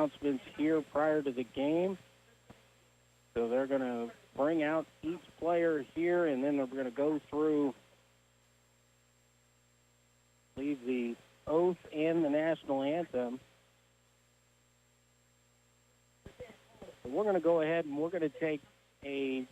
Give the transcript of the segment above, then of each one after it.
announcements here prior to the game. So they're going to bring out each player here, and then they're going to go through, leave the oath and the national anthem. So we're going to go ahead and we're going to take a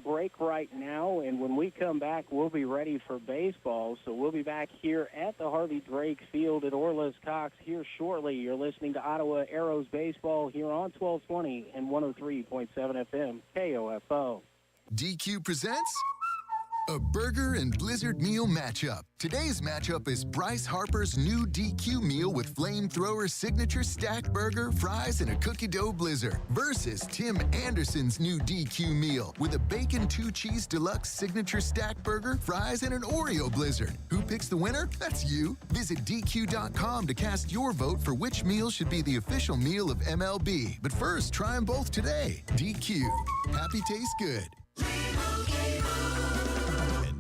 break right now, and when we come back, we'll be ready for baseball. So we'll be back here at the Harvey Drake Field at Orla's Cox here shortly. You're listening to Ottawa Arrows Baseball here on 1220 and 103.7 FM KOFO. DQ presents a burger and blizzard meal matchup. Today's matchup is Bryce Harper's new DQ meal with flamethrower signature stacked burger, fries, and a cookie dough blizzard versus Tim Anderson's new DQ meal with a bacon 2-cheese deluxe signature stacked burger, fries, and an Oreo blizzard. Who picks the winner? That's you. Visit DQ.com to cast your vote for which meal should be the official meal of MLB. But first, try them both today. DQ. Happy tastes good.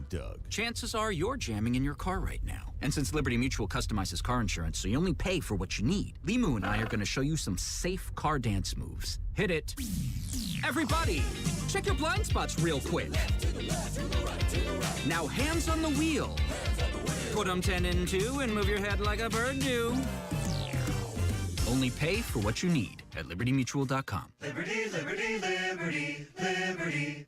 Doug. Chances are you're jamming in your car right now. And since Liberty Mutual customizes car insurance so you only pay for what you need, Limu and I are going to show you some safe car dance moves. Hit it. Everybody, check your blind spots real quick. Now hands on the wheel. Put them 10 in 2 and move your head like a bird do. Only pay for what you need at libertymutual.com. Liberty, liberty, liberty, liberty.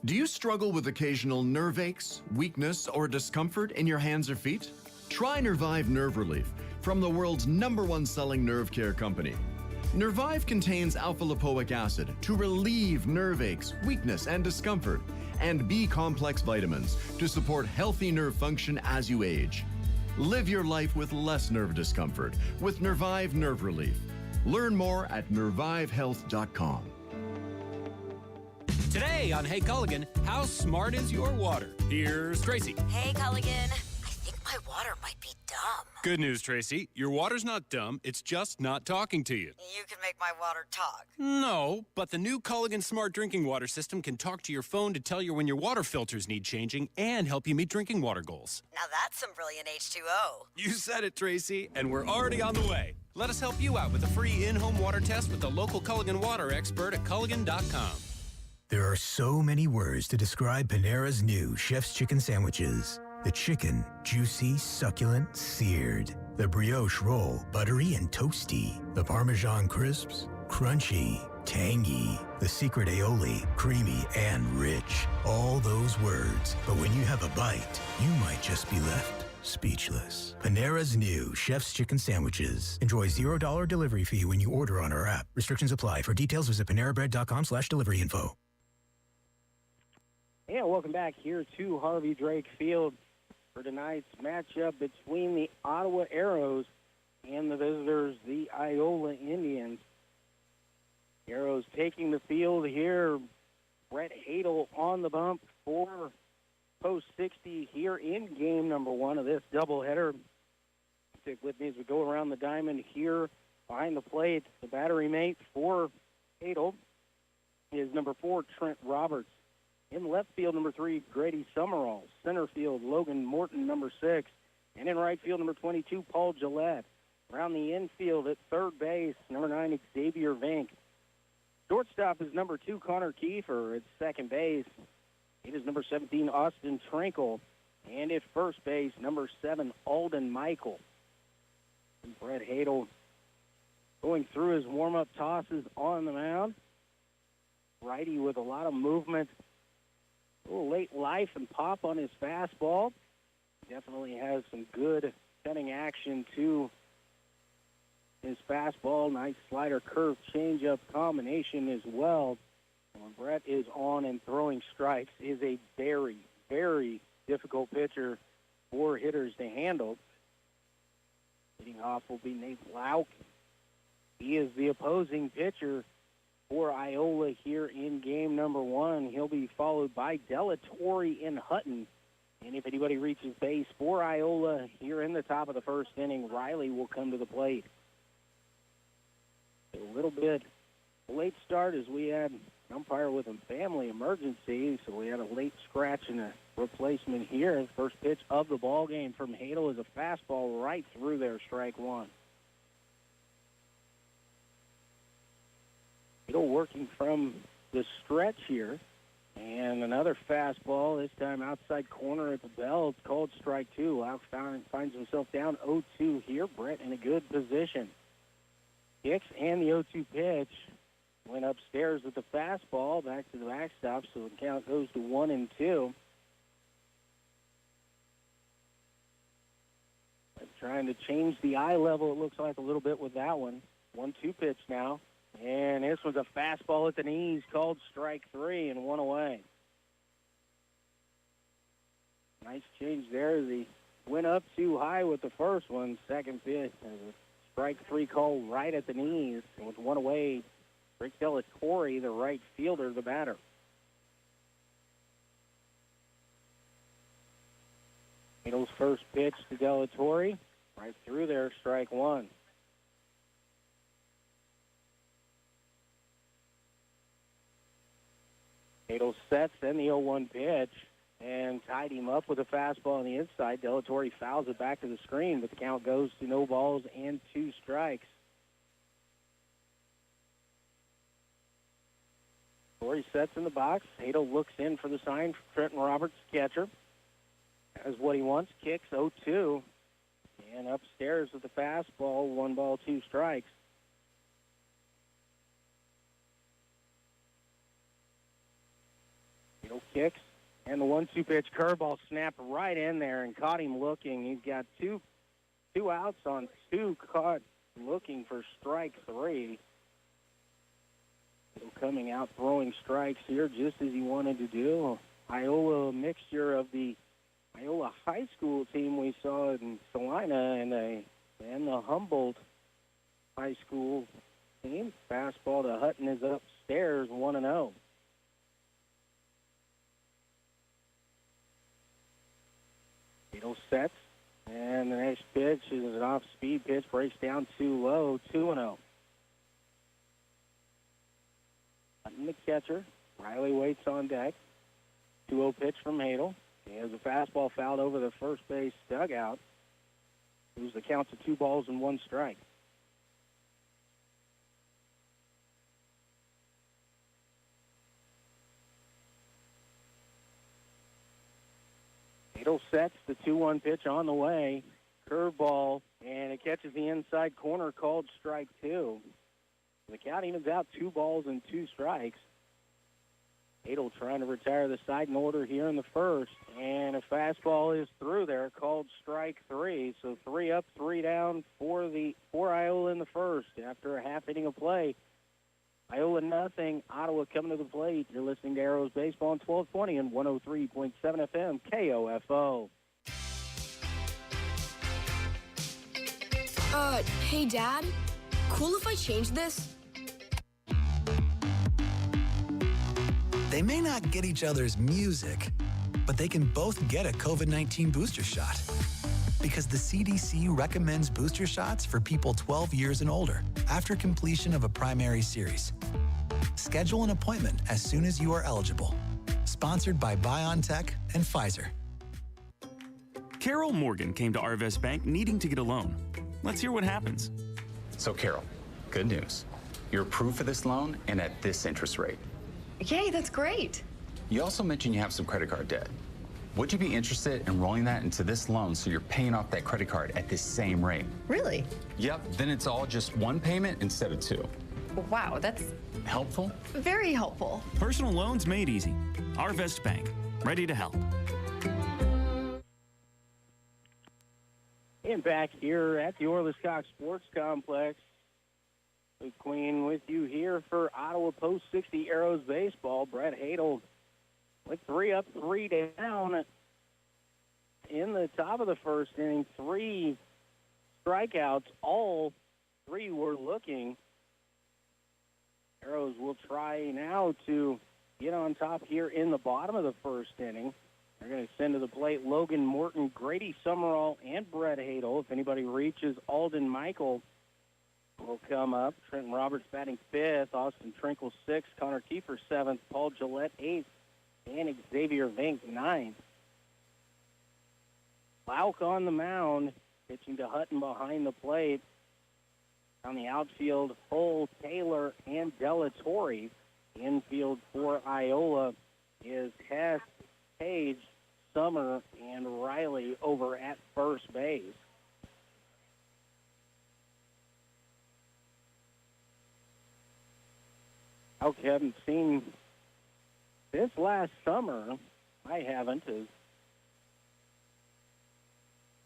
Do you struggle with occasional nerve aches, weakness, or discomfort in your hands or feet? Try Nervive Nerve Relief from the world's #1 selling nerve care company. Nervive contains alpha-lipoic acid to relieve nerve aches, weakness, and discomfort, and B-complex vitamins to support healthy nerve function as you age. Live your life with less nerve discomfort with Nervive Nerve Relief. Learn more at nervivehealth.com. Today on Hey Culligan, how smart is your water? Here's Tracy. Hey Culligan, I think my water might be dumb. Good news, Tracy. Your water's not dumb, it's just not talking to you. You can make my water talk. No, but the new Culligan Smart Drinking Water System can talk to your phone to tell you when your water filters need changing and help you meet drinking water goals. Now that's some brilliant H2O. You said it, Tracy, and we're already on the way. Let us help you out with a free in-home water test with the local Culligan water expert at Culligan.com. There are so many words to describe Panera's new Chef's Chicken Sandwiches. The chicken, juicy, succulent, seared. The brioche roll, buttery and toasty. The Parmesan crisps, crunchy, tangy. The secret aioli, creamy and rich. All those words. But when you have a bite, you might just be left speechless. Panera's new Chef's Chicken Sandwiches. Enjoy $0 delivery fee when you order on our app. Restrictions apply. For details, visit panerabread.com/delivery info. Yeah, welcome back here to Harvey Drake Field for tonight's matchup between the Ottawa Arrows and the visitors, the Iola Indians. The Arrows taking the field here. Brett Hadel on the bump for post 60 here in game number 1 of this doubleheader. Stick with me as we go around the diamond here behind the plate. The battery mate for Hadel is number 4, Trent Roberts. In left field, number 3, Grady Summerall. Center field, Logan Morton, number 6. And in right field, number 22, Paul Gillette. Around the infield at third base, number 9, Xavier Vink. Shortstop is number 2, Connor Kiefer. At second base, it is number 17, Austin Trinkle. And at first base, number 7, Alden Michael. And Brett Hadel going through his warm-up tosses on the mound. Righty with a lot of movement. A little late life and pop on his fastball. Definitely has some good cutting action to his fastball. Nice slider curve changeup combination as well. And when Brett is on and throwing strikes, is a very, very difficult pitcher for hitters to handle. Leading off will be Nate Lauk. He is the opposing pitcher for Iola here in game number 1. He'll be followed by Delatorre and Hutton. And if anybody reaches base for Iola here in the top of the first inning, Riley will come to the plate. A little bit late start as we had an umpire with a family emergency, so we had a late scratch and a replacement here. First pitch of the ball game from Hadel is a fastball right through there, strike 1. Still working from the stretch here. And another fastball, this time outside corner at the bell. It's called strike two. Lau finds himself down 0-2 here. Brett in a good position. Kicks and the 0-2 pitch. Went upstairs with the fastball, back to the backstop, so the count goes to 1-2. Trying to change the eye level, it looks like, a little bit with that one. 1-2 pitch now. And this was a fastball at the knees, called strike three, and one away. Nice change there. He went up too high with the first one. Second pitch, strike three call right at the knees. And with one away, Rick Delatorre, the right fielder, the batter. Needles' first pitch to Delatorre. Right through there, strike one. Needles sets, then the 0-1 pitch, and tied him up with a fastball on the inside. Delatorre fouls it back to the screen, but the count goes to no balls and 2 strikes. Torrey sets in the box. Hadel looks in for the sign for Trenton Roberts, catcher. That's what he wants. Kicks 0-2. And upstairs with the fastball, 1 ball, 2 strikes. Hadel kicks. And the 1-2 pitch curveball snapped right in there and caught him looking. He's got two outs on 2, caught looking for strike 3. Coming out throwing strikes here just as he wanted to do. Iola, a mixture of the Iola high school team we saw in Salina and the Humboldt high school team. Fastball to Hutton is upstairs, 1-0. Beetle sets, and the next pitch is an off-speed pitch, breaks down too low, 2-0. Hutton the catcher. Riley waits on deck. 2-0 pitch from Hadel. He has a fastball fouled over the first base dugout. Moves the count to 2 balls and 1 strike. Hadel sets the 2-1 pitch on the way. Curveball, and it catches the inside corner, called strike 2. The count evens out 2 balls and 2 strikes. Hadel trying to retire the side in order here in the first. And a fastball is through there, called strike 3. So 3 up, 3 down for Iola in the first after a half inning of play. Iola nothing, Ottawa coming to the plate. You're listening to Arrows Baseball on 1220 and 103.7 FM KOFO. Hey, Dad? Cool if I change this? They may not get each other's music, but they can both get a COVID-19 booster shot. Because the CDC recommends booster shots for people 12 years and older after completion of a primary series. Schedule an appointment as soon as you are eligible. Sponsored by BioNTech and Pfizer. Carol Morgan came to Arvest Bank needing to get a loan. Let's hear what happens. So Carol, good news. You're approved for this loan and at this interest rate. Yay, that's great. You also mentioned you have some credit card debt. Would you be interested in rolling that into this loan so you're paying off that credit card at this same rate? Really? Yep, then it's all just 1 payment instead of 2. Wow, that's helpful? Very helpful. Personal loans made easy. Arvest Bank, ready to help. And back here at the Orlis Cox Sports Complex. Luke Queen with you here for Ottawa Post 60 Arrows Baseball. Brett Hadel with 3 up, 3 down in the top of the first inning. 3 strikeouts. All 3 were looking. Arrows will try now to get on top here in the bottom of the first inning. They're going to send to the plate Logan Morton, Grady Summerall, and Brett Hadel. If anybody reaches, Alden Michael will come up. Trenton Roberts batting 5th, Austin Trinkle 6th, Connor Kiefer 7th, Paul Gillette 8th, and Xavier Vink 9th. Lauk on the mound, pitching to Hutton behind the plate. On the outfield, Hull, Taylor, and Delatorre. Infield for Iola is Hess, Page, Summer, and Riley over at first base. I haven't seen this last summer. I haven't.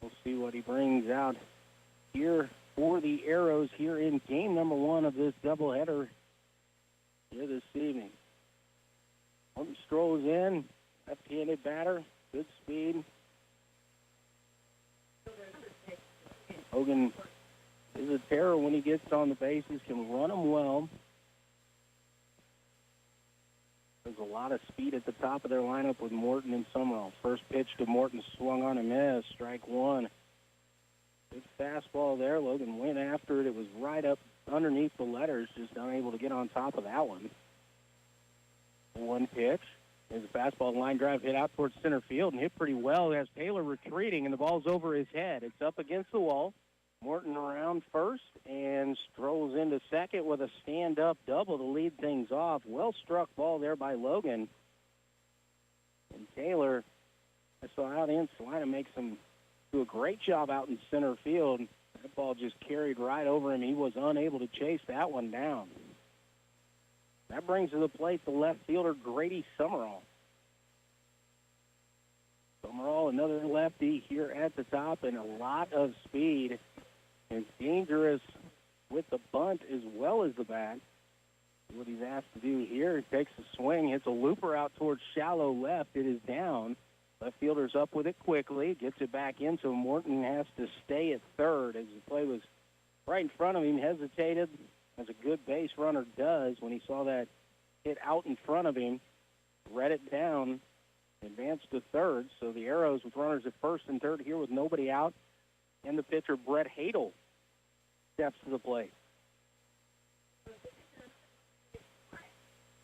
We'll see what he brings out here for the Arrows here in game number 1 of this doubleheader here this evening. Morton strolls in, left-handed batter, good speed. Hogan is a terror when he gets on the bases, can run them well. There's a lot of speed at the top of their lineup with Morton and Summerall. First pitch to Morton, swung on a miss, strike 1. Good fastball there. Logan went after it. It was right up underneath the letters, just unable to get on top of that one. 1 pitch. There's a fastball line drive hit out towards center field and hit pretty well as Taylor retreating, and the ball's over his head. It's up against the wall. Morton around first and strolls into second with a stand-up double to lead things off. Well-struck ball there by Logan. And Taylor, I saw out in Salina makes him do a great job out in center field. That ball just carried right over him. He was unable to chase that one down. That brings to the plate the left fielder, Grady Summerall. Summerall, another lefty here at the top, and a lot of speed. And dangerous with the bunt as well as the bat. What he's asked to do here, he takes a swing, hits a looper out towards shallow left. It is down. Left fielder's up with it quickly, gets it back in, so Morton has to stay at third as the play was right in front of him, hesitated, as a good base runner does when he saw that hit out in front of him, read it down, advanced to third. So the Arrows with runners at first and third here with nobody out. And the pitcher, Brett Hadel, steps to the plate.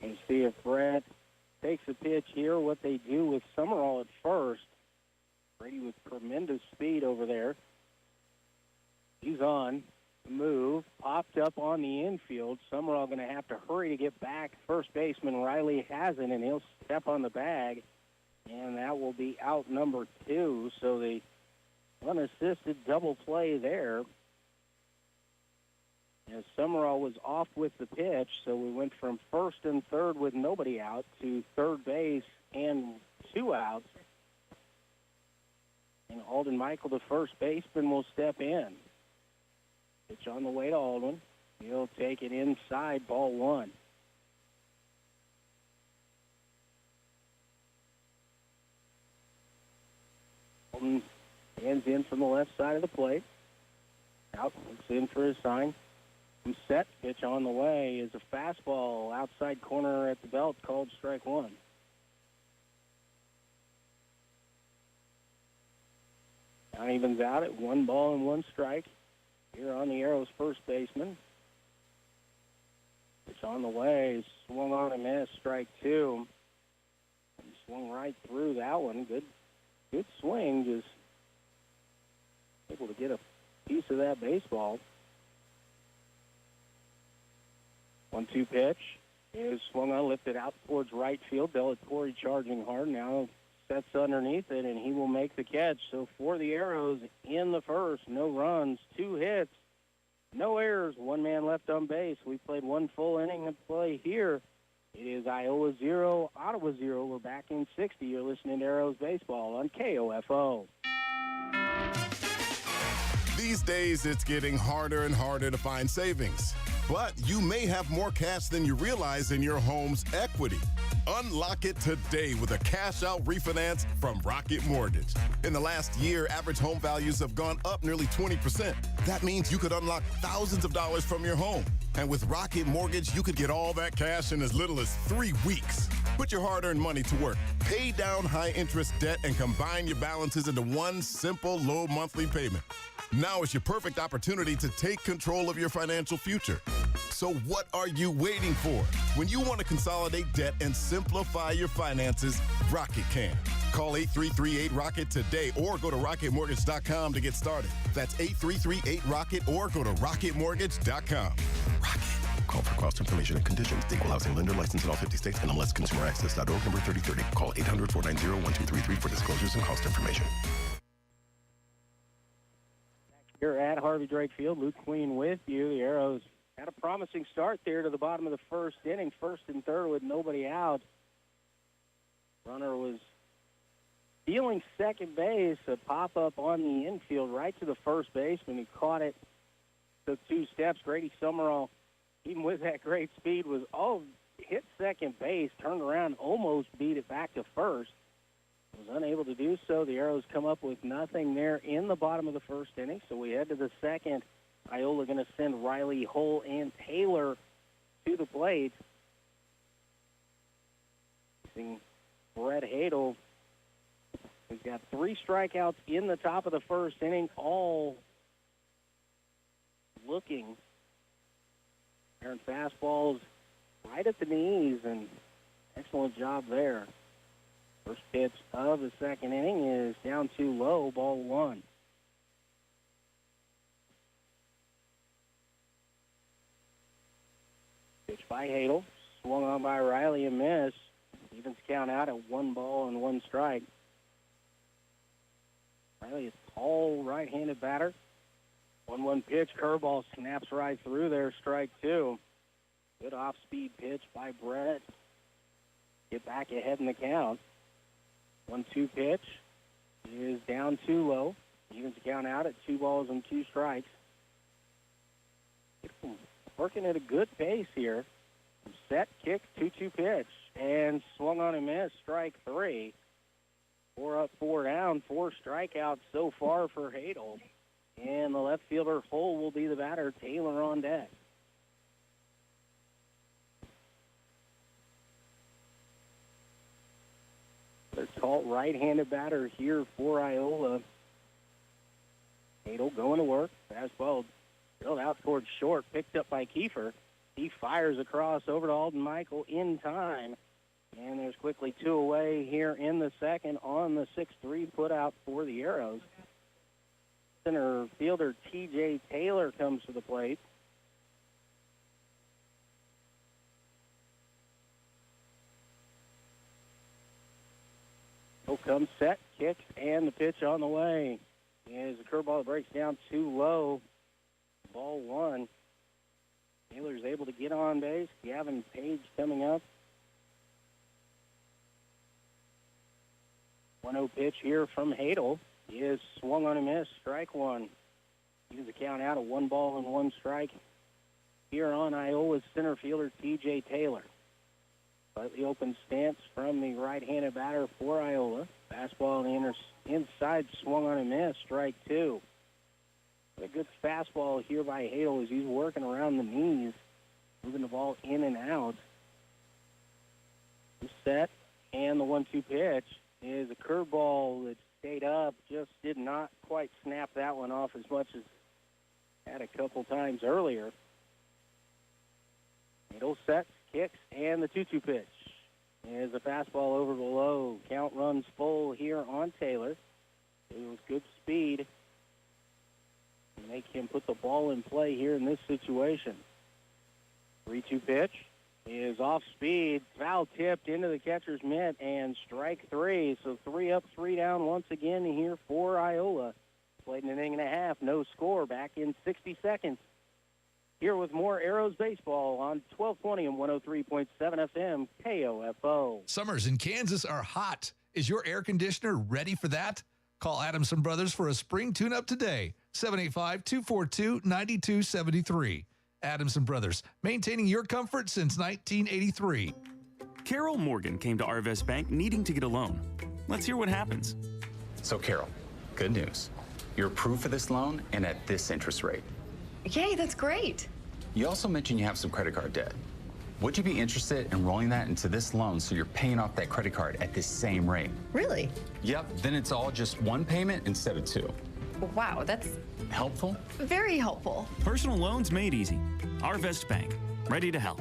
And see if Brett takes a pitch here, what they do with Summerall at first. Brady with tremendous speed over there. He's on. Move. Popped up on the infield. Summerall going to have to hurry to get back. First baseman Riley hasn't, and he'll step on the bag. And that will be out number 2. So the unassisted double play there. As Summerall was off with the pitch, so we went from first and third with nobody out to third base and 2 outs. And Alden Michael, the first baseman, will step in. Pitch on the way to Alden. He'll take it inside, ball 1. Alden hands in from the left side of the plate. Out, looks in for his sign. Set pitch on the way is a fastball outside corner at the belt called strike 1. Now evens out at 1 ball and 1 strike. Here on the Arrows first baseman. Pitch on the way, swung on and missed, strike 2. And swung right through that one. Good swing, just able to get a piece of that baseball. 1-2 pitch is swung on, lifted out towards right field. Delatorre charging hard, now sets underneath it, and he will make the catch. So for the Arrows in the first, no runs, 2 hits, no errors, 1 man left on base. We played 1 full inning of play here. It is Iola 0, Ottawa 0. We're back in 60. You're listening to Arrows Baseball on KOFO. These days, it's getting harder and harder to find savings. But you may have more cash than you realize in your home's equity. Unlock it today with a cash-out refinance from Rocket Mortgage. In the last year, average home values have gone up nearly 20%. That means you could unlock thousands of dollars from your home. And with Rocket Mortgage, you could get all that cash in as little as 3 weeks. Put your hard-earned money to work. Pay down high-interest debt and combine your balances into one simple, low monthly payment. Now is your perfect opportunity to take control of your financial future. So what are you waiting for? When you want to consolidate debt and simplify your finances, Rocket can. Call 8338-ROCKET today or go to rocketmortgage.com to get started. That's 8338-ROCKET or go to rocketmortgage.com. Rocket. Call for cost information and conditions. Equal housing lender licensed in all 50 states. NMLSconsumeraccess.org number 3030. Call 800-490-1233 for disclosures and cost information. Here at Harvey Drake Field, Luke Queen with you. The Arrows had a promising start there to the bottom of the first inning, first and third with nobody out. Runner was stealing second base, a pop-up on the infield right to the first baseman. He caught it, took 2 steps. Grady Summerall, even with that great speed, was hit second base, turned around, almost beat it back to first. Was unable to do so. The Arrows come up with nothing there in the bottom of the first inning, so we head to the second. Iola going to send Riley, Hull, and Taylor to the plate. Brett Hadel has got 3 strikeouts in the top of the first inning, all looking. Aaron fastballs right at the knees, and excellent job there. First pitch of the second inning is down too low, ball 1. Pitch by Hadel, swung on by Riley and missed. Evens count out at 1 ball and 1 strike. Riley is a tall right-handed batter. 1-1 pitch, curveball snaps right through there, strike 2. Good off-speed pitch by Brett. Get back ahead in the count. 1-2 pitch is down too low. Evens count out at 2 balls and 2 strikes. Working at a good pace here. Set, kick, 2-2 pitch, and swung on and missed, strike 3. 4 up, 4 down, 4 strikeouts so far for Hadel. And the left fielder, Hull, will be the batter. Taylor on deck. The tall right-handed batter here for Iola. Hadel going to work. Fastball drilled out towards short, picked up by Kiefer. He fires across over to Alden Michael in time. And there's quickly 2 away here in the second on the 6-3 put out for the Arrows. Center fielder T.J. Taylor comes to the plate. Comes set, kicks, and the pitch on the way. Is a curveball that breaks down too low. Ball 1. Taylor's able to get on base. Gavin Page coming up. 1-0 pitch here from Hadel. He is swung on a miss, strike 1. Gives the count out of 1 ball and 1 strike here on Iola's center fielder T.J. Taylor. Slightly open stance from the right-handed batter for Iola. Fastball on the inside, swung on a miss, strike 2. A good fastball here by Hadel as he's working around the knees, moving the ball in and out. Set, and the 1-2 pitch is a curveball that stayed up, just did not quite snap that one off as much as had a couple times earlier. Hadel sets, kicks, and the 2-2 pitch is a fastball over below. Count runs full here on Taylor. It was good speed. Make him put the ball in play here in this situation. 3-2 pitch is off speed, foul tipped into the catcher's mitt, and strike 3. So 3 up, 3 down once again here for Iola. Played an inning and a half, no score, back in 60 seconds. Here with more Arrows baseball on 1220 and 103.7 FM KOFO. Summers in Kansas are hot. Is your air conditioner ready for that? Call Adamson Brothers for a spring tune-up today. 785-242-9273. Adamson Brothers, maintaining your comfort since 1983. Carol Morgan came to Arvest Bank needing to get a loan. Let's hear what happens. So, Carol, good news. You're approved for this loan and at this interest rate. Yay, that's great. You also mentioned you have some credit card debt. Would you be interested in rolling that into this loan so you're paying off that credit card at this same rate? Really? Yep, then it's all just 1 payment instead of 2. Wow, that's helpful? Very helpful. Personal loans made easy. Arvest Bank, ready to help.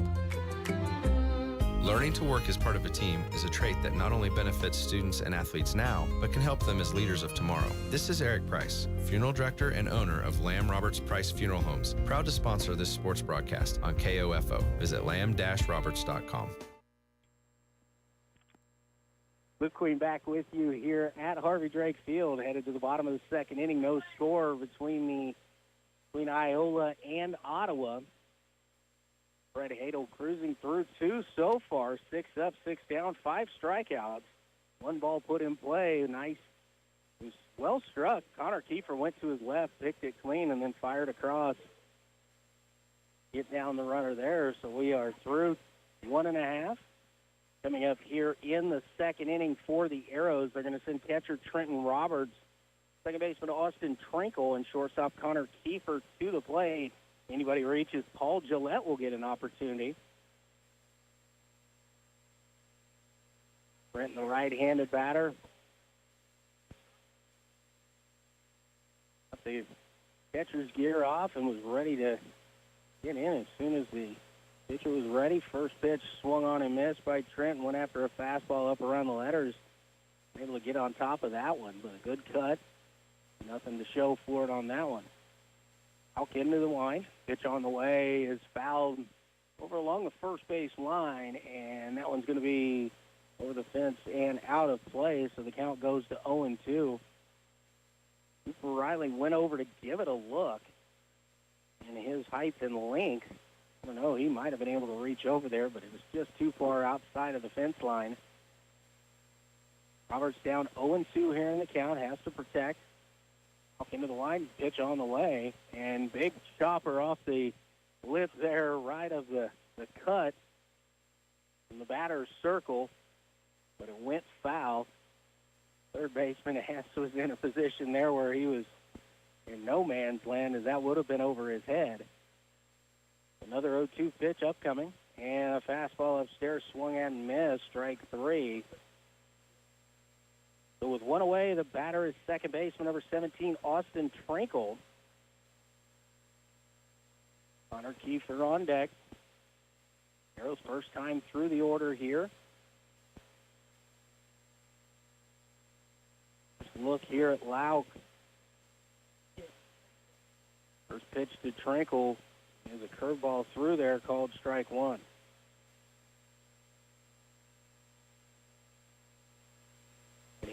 Learning to work as part of a team is a trait that not only benefits students and athletes now, but can help them as leaders of tomorrow. This is Eric Price, Funeral Director and owner of Lamb Roberts Price Funeral Homes, proud to sponsor this sports broadcast on KOFO. Visit lamb-roberts.com. Luke Queen back with you here at Harvey Drake Field, headed to the bottom of the second inning. No score between Iola and Ottawa. Brett Hadel cruising through 2 so far. 6 up, 6 down, 5 strikeouts. 1 ball put in play. Nice. It was well struck. Connor Kiefer went to his left, picked it clean, and then fired across. Get down the runner there. So we are through 1.5. Coming up here in the second inning for the Arrows, they're going to send catcher Trenton Roberts, second baseman Austin Trinkle, and shortstop Connor Kiefer to the plate. Anybody who reaches Paul Gillette will get an opportunity. Brent, the right-handed batter. Got the catcher's gear off and was ready to get in as soon as the pitcher was ready. First pitch swung on and missed by Trent. Went after a fastball up around the letters. Able to get on top of that one, but a good cut. Nothing to show for it on that one. Out into the line. Pitch on the way is fouled over along the first base line, and that one's going to be over the fence and out of play, so the count goes to 0-2. Cooper Riley went over to give it a look, and his height and length, I don't know, he might have been able to reach over there, but it was just too far outside of the fence line. Roberts down 0-2 here in the count, has to protect. Into the line, pitch on the way, and big chopper off the lip there, right of the cut in the batter's circle, but it went foul. Third baseman Hess was in a position there where he was in no man's land, as that would have been over his head. Another 0-2 pitch upcoming, and a fastball upstairs swung at and missed, strike 3. So with 1 away, the batter is second baseman number 17, Austin Trinkle. Connor Kiefer on deck. Arrows first time through the order here. Look here at Lauk. First pitch to Trinkle. There's a curveball through there called strike 1.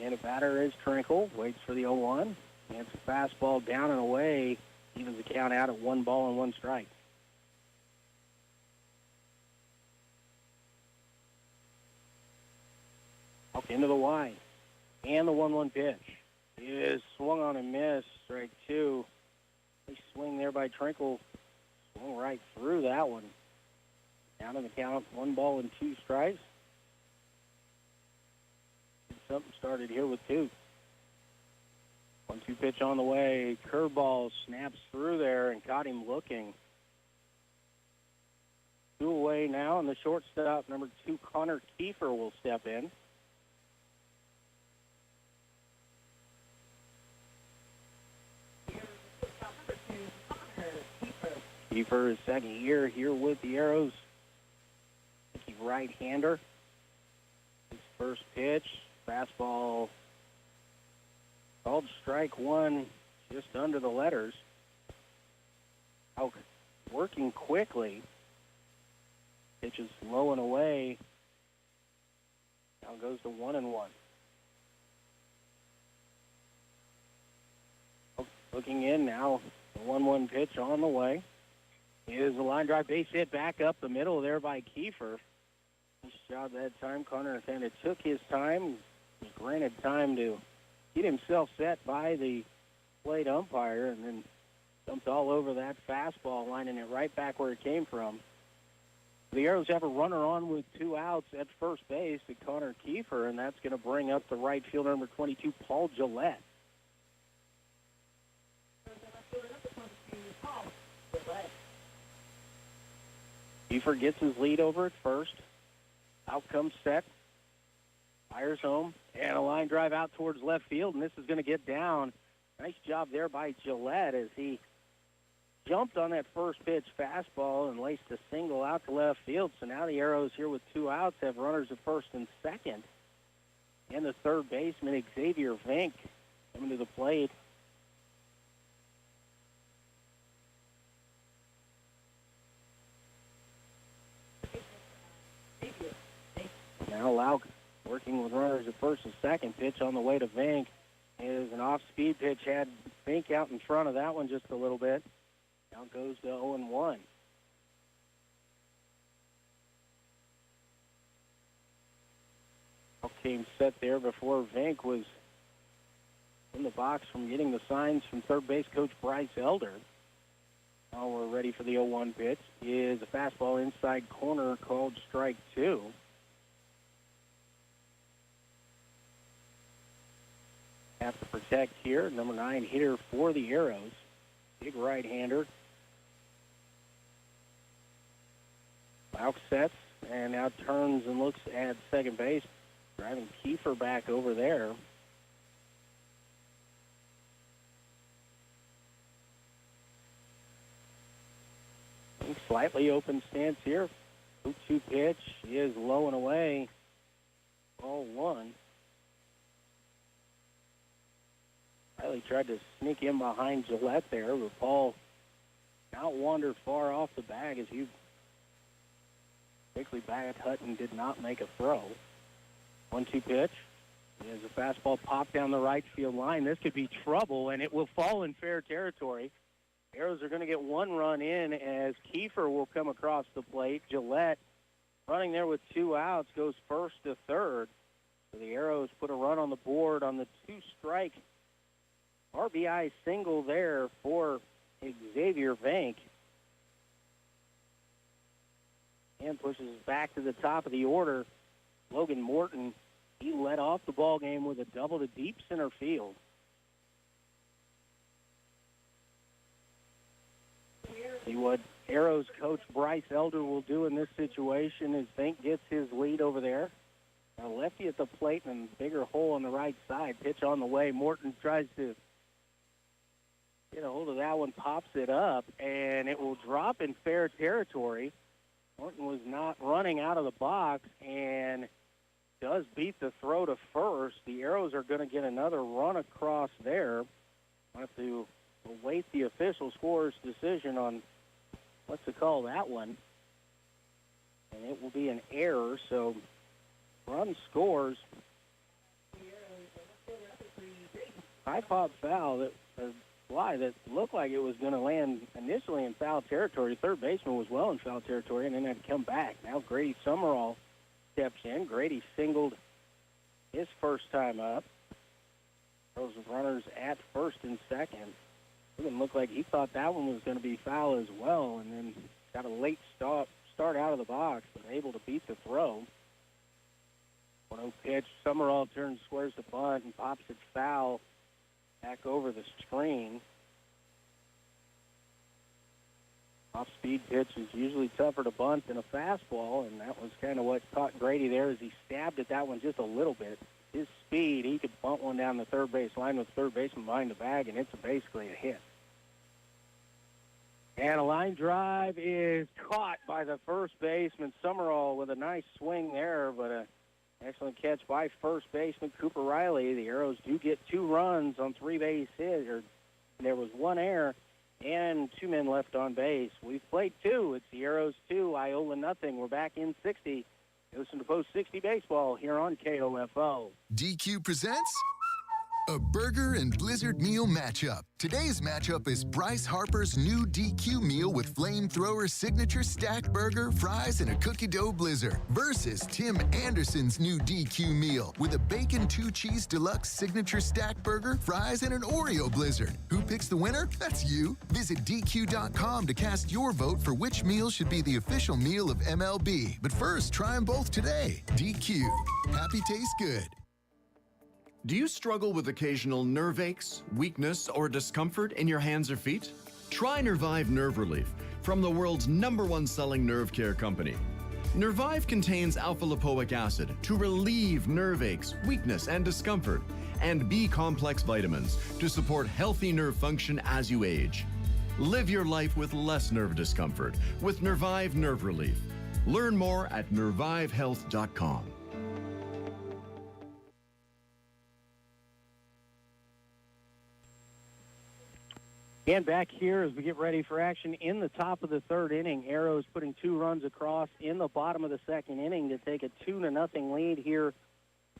And a batter is Trinkle. Waits for the 0-1. It's a fastball down and away. Evens the count out at 1 ball and 1 strike. Up into the wide. And the 1-1 pitch. It is swung on and missed. Strike 2. Nice swing there by Trinkle. Swung right through that one. Down in the count, 1 ball and 2 strikes. Something started here with 2. 1-2 pitch on the way. Curveball snaps through there and caught him looking. 2 away now, and the shortstop, number 2, Connor Kiefer, will step in. Kiefer is second year here with the Arrows. He's right-hander. His first pitch. Fastball called strike 1, just under the letters. Out working quickly. Pitch is low and away. Now goes to 1-1. Looking in now, the 1-1 pitch on the way. Is a line drive base hit back up the middle there by Kiefer. Nice job that time. Connor kind of took his time. Was granted time to get himself set by the plate umpire, and then dumped all over that fastball, lining it right back where it came from. The Arrows have a runner on with 2 outs at first base to Connor Kiefer, and that's going to bring up the right fielder, number 22, Paul Gillette. Kiefer gets his lead over at first. Out comes Set. Fires home, and a line drive out towards left field, and this is going to get down. Nice job there by Gillette as he jumped on that first pitch fastball and laced a single out to left field. So now the Arrows here with 2 outs have runners at first and second. And the third baseman, Xavier Vink, coming to the plate. Now Lauk working with runners at first and second. Pitch on the way to Vink is an off-speed pitch. Had Vink out in front of that one just a little bit. Now it goes to 0-1. Came set there before Vink was in the box from getting the signs from third base coach Bryce Elder. Now we're ready for the 0-1 pitch. Is a fastball inside corner called strike 2. Have to protect here. Number 9 hitter for the Arrows. Big right-hander. Lauk sets and now turns and looks at second base. Driving Kiefer back over there. Slightly open stance here. 2-2 pitch is low and away. Ball 1. Riley tried to sneak in behind Gillette there, but Paul not wandered far off the bag as he quickly back. Hutton did not make a throw. 1-2 pitch. There's a fastball popped down the right field line. This could be trouble, and it will fall in fair territory. Arrows are going to get 1 run in as Kiefer will come across the plate. Gillette, running there with 2 outs, goes first to third. So the Arrows put a run on the board on the 2-strike RBI single there for Xavier Vink. And pushes back to the top of the order. Logan Morton, he led off the ball game with a double to deep center field. See what Arrows coach Bryce Elder will do in this situation is Vink gets his lead over there. A lefty at the plate and a bigger hole on the right side. Pitch on the way. Morton tries to get a hold of that one, pops it up, and it will drop in fair territory. Morton was not running out of the box and does beat the throw to first. The Arrows are going to get another run across there. We'll have to await the official scorer's decision on what to call that one. And it will be an error, so run scores. High pop foul, that fly that looked like it was going to land initially in foul territory. Third baseman was well in foul territory and then had to come back. Now Grady Summerall steps in. Grady singled his first time up. Those runners at first and second. It didn't look like he thought that one was going to be foul as well, and then got a late start out of the box, but able to beat the throw. 1-0 pitch. Summerall turns, squares the bunt, and pops it foul back over the screen. Off-speed pitch is usually tougher to bunt than a fastball, and that was kind of what caught Grady there as he stabbed at that one just a little bit. His speed, he could bunt one down the third base line with third baseman behind the bag, and it's basically a hit. And a line drive is caught by the first baseman, Summerall, with a nice swing there, but an excellent catch by first baseman Cooper Riley. The Arrows do get 2 runs on 3 base hits. There was 1 error and 2 men left on base. We've played 2. It's the Arrows 2, Iola nothing. We're back in 60. Listen to Post 60 Baseball here on KOFO. DQ presents a Burger and Blizzard meal matchup. Today's matchup is Bryce Harper's new DQ meal with Flamethrower Signature Stack Burger, fries, and a cookie dough blizzard versus Tim Anderson's new DQ meal with a Bacon 2 Cheese Deluxe Signature Stack Burger, fries, and an Oreo blizzard. Who picks the winner? That's you. Visit DQ.com to cast your vote for which meal should be the official meal of MLB. But first, try them both today. DQ. Happy tastes good. Do you struggle with occasional nerve aches, weakness, or discomfort in your hands or feet? Try Nervive Nerve Relief from the world's #1 selling nerve care company. Nervive contains alpha-lipoic acid to relieve nerve aches, weakness, and discomfort, and B-complex vitamins to support healthy nerve function as you age. Live your life with less nerve discomfort with Nervive Nerve Relief. Learn more at nervivehealth.com. And back here as we get ready for action in the top of the third inning. Arrows putting 2 runs across in the bottom of the second inning to take a 2-0 lead here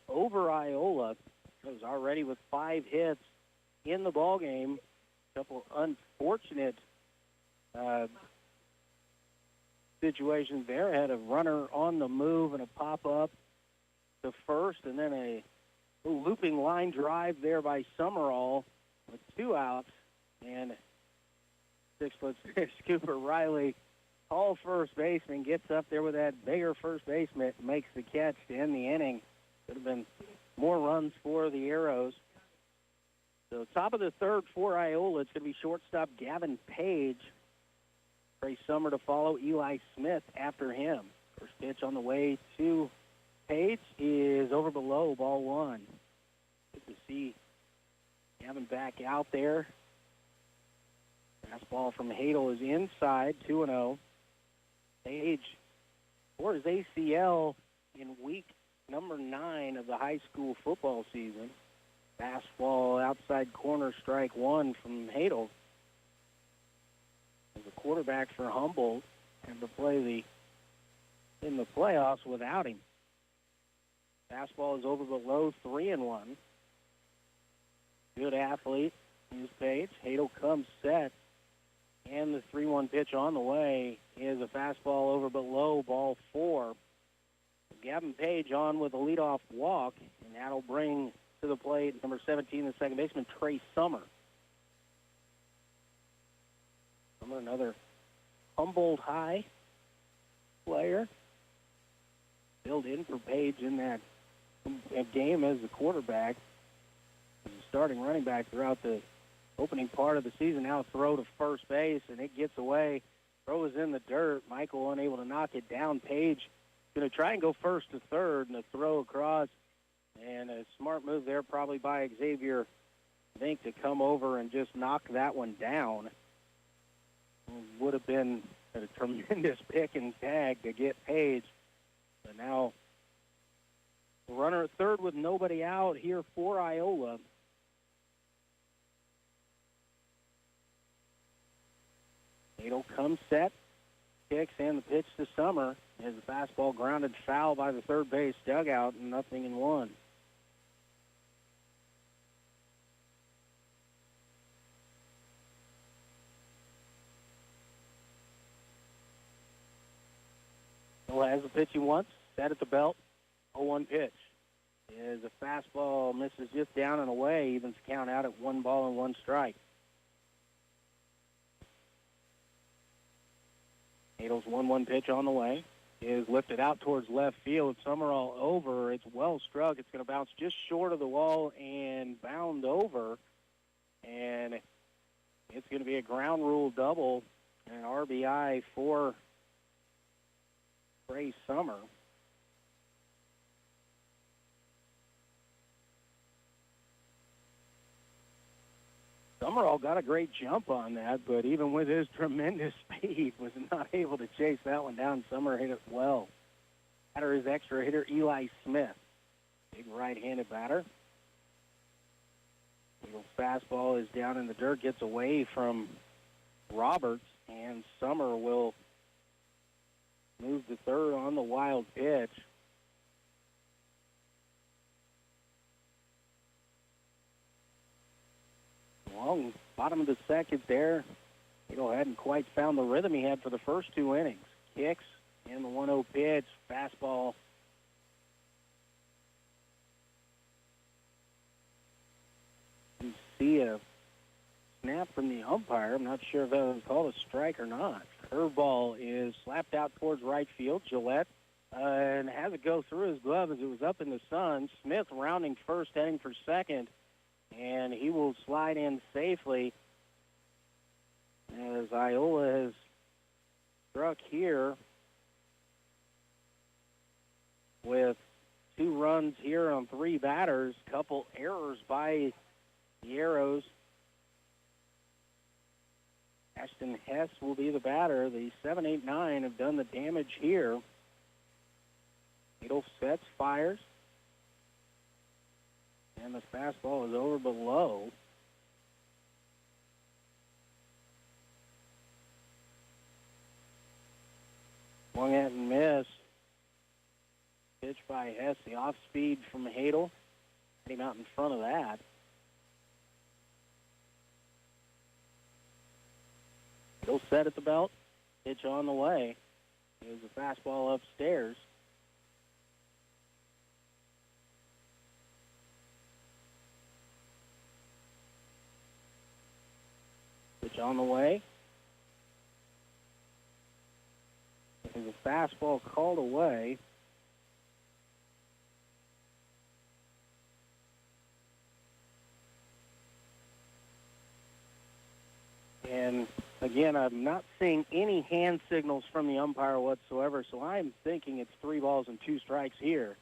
over Iola. Arrows already with 5 hits in the ballgame. A couple unfortunate situations there. Had a runner on the move and a pop-up to first, and then a looping line drive there by Summerall with 2 outs. And 6'6" Cooper Riley, tall first baseman, gets up there with that bigger first baseman, makes the catch to end the inning. Could have been more runs for the Arrows. So top of the third for Iola, it's going to be shortstop Gavin Page. Trey Summer to follow, Eli Smith after him. First pitch on the way to Page is over below, ball 1. Good to see Gavin back out there. Fastball from Hadel is inside, 2-0. Page for his ACL in week number 9 of the high school football season. Fastball outside corner, strike 1 from Hadel. As a quarterback for Humboldt and to play in the playoffs without him. Fastball is over below, 3-1. Good athlete is Page. Hadel comes set. And the 3-1 pitch on the way is a fastball over below, ball 4. Gavin Page on with a leadoff walk, and that'll bring to the plate number 17, the second baseman, Trey Summer. Summer, another Humboldt High player. Filled in for Page in that game as the quarterback. As a starting running back throughout the opening part of the season. Now a throw to first base, and it gets away. Throw is in the dirt. Michael unable to knock it down. Page going to try and go first to third, and a throw across. And a smart move there probably by Xavier Vink to come over and just knock that one down. Would have been a tremendous pick and tag to get Page. But now the runner at third with nobody out here for Iola. Hadel comes set, kicks in the pitch to Summer. As the fastball grounded foul by the third base dugout, and 0-1. Hadel has the pitch he wants, set at the belt, 0-1 pitch. As the fastball misses just down and away, evens the count out at 1-1 strike. Hadel's 1-1 pitch on the way is lifted out towards left field. Summerall over. It's well struck. It's going to bounce just short of the wall and bound over. And it's going to be a ground rule double and an RBI for Trey Summer. Summerall got a great jump on that, but even with his tremendous speed, was not able to chase that one down. Summer hit it well. Batter is extra hitter Eli Smith. Big right-handed batter. Little fastball is down in the dirt, gets away from Roberts, and Summer will move to third on the wild pitch. Long bottom of the second there. Hadel hadn't quite found the rhythm he had for the first 2 innings. Kicks and the 1-0 pitch. Fastball. You see a snap from the umpire. I'm not sure if that was called a strike or not. Curveball is slapped out towards right field. Gillette and has it go through his glove as it was up in the sun. Smith rounding first, heading for second. And he will slide in safely as Iola has struck here with 2 runs here on 3 batters. Couple errors by the Arrows. Ashton Hess will be the batter. The 7-8-9 have done the damage here. Needle sets, fires. And the fastball is over below. Swung at and missed. Pitch by Hess. The off-speed from Hadel. Came out in front of that. He'll set at the belt. Pitch on the way. Here's a fastball upstairs. Pitch on the way. There's a fastball called away. And again, I'm not seeing any hand signals from the umpire whatsoever, so I'm thinking it's 3 balls and 2 strikes here.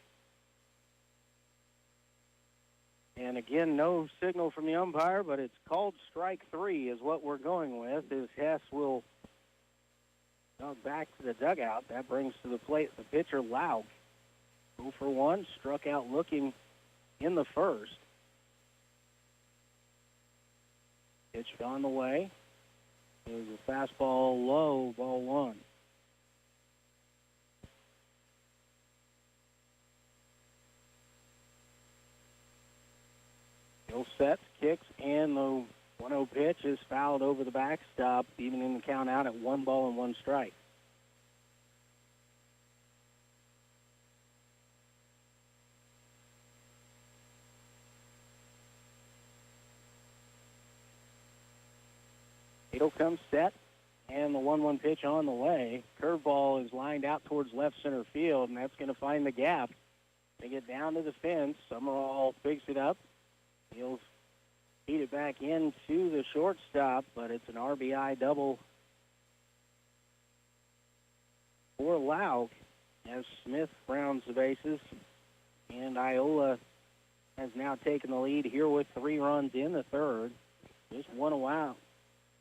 And again, no signal from the umpire, but it's called strike 3 is what we're going with, as Hess will go back to the dugout. That brings to the plate the pitcher, Lauk. 0 for 1, struck out looking in the first. Pitch on the way. There's a fastball low, ball 1. Hill sets, kicks, and the 1-0 pitch is fouled over the backstop, evening the count out at 1 ball and 1 strike. It'll come set, and the 1-1 pitch on the way. Curveball is lined out towards left center field, and that's going to find the gap. They get down to the fence. Summerall picks it up. He'll feed it back into the shortstop, but it's an RBI double for Lauk as Smith rounds the bases. And Iola has now taken the lead here with 3 runs in the third. Just 1 out.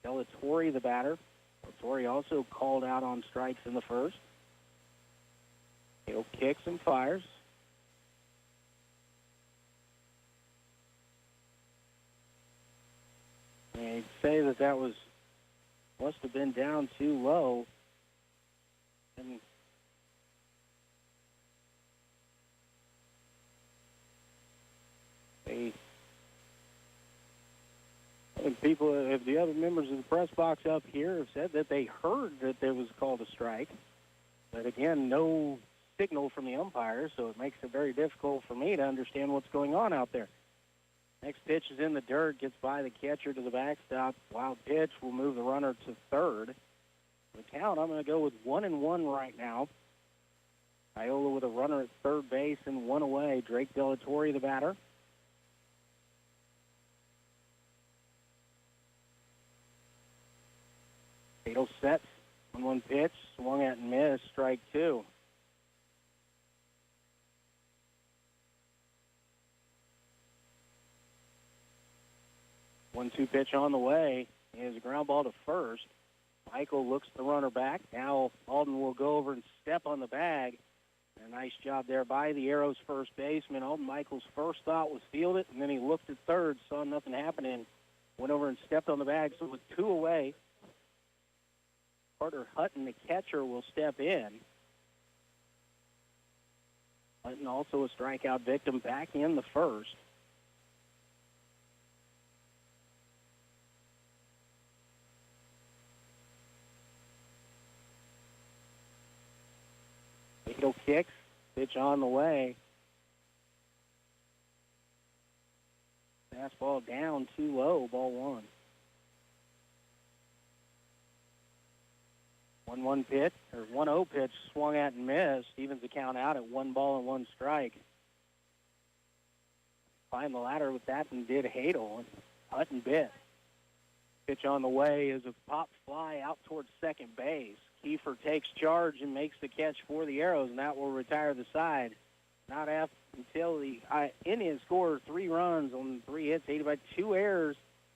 Delatorre, the batter. Delatorre also called out on strikes in the first. He'll kicks and fires. They'd say that must have been down too low. And the other members of the press box up here have said that they heard that there was called a strike. But again, no signal from the umpire, so it makes it very difficult for me to understand what's going on out there. Next pitch is in the dirt, gets by the catcher to the backstop. Wild pitch will move the runner to third. The count, I'm going to go with 1-1 right now. Iola with a runner at third base and 1 away. Drake Delatorre, the batter. Fatal sets, 1-1 pitch, swung at and missed, strike 2. One-two pitch on the way is a ground ball to first. Michael looks the runner back. Now Alden will go over and step on the bag. A nice job there by the Arrows first baseman. Alden Michael's first thought was field it, and then he looked at third, saw nothing happening, went over and stepped on the bag. So with 2 away, Carter Hutton, the catcher, will step in. Hutton also a strikeout victim back in the first. Fatal kicks, pitch on the way. Fastball down too low, ball 1. 1-1 pitch, or 1-0 pitch, swung at and missed. Evens the count out at 1 ball and 1 strike. Find the ladder with that and did Hadel, and Hutton bit. Pitch on the way is a pop fly out towards second base. Kiefer takes charge and makes the catch for the Arrows, and that will retire the side. Not until the Indians score 3 runs on 3 hits, aided by 2 errors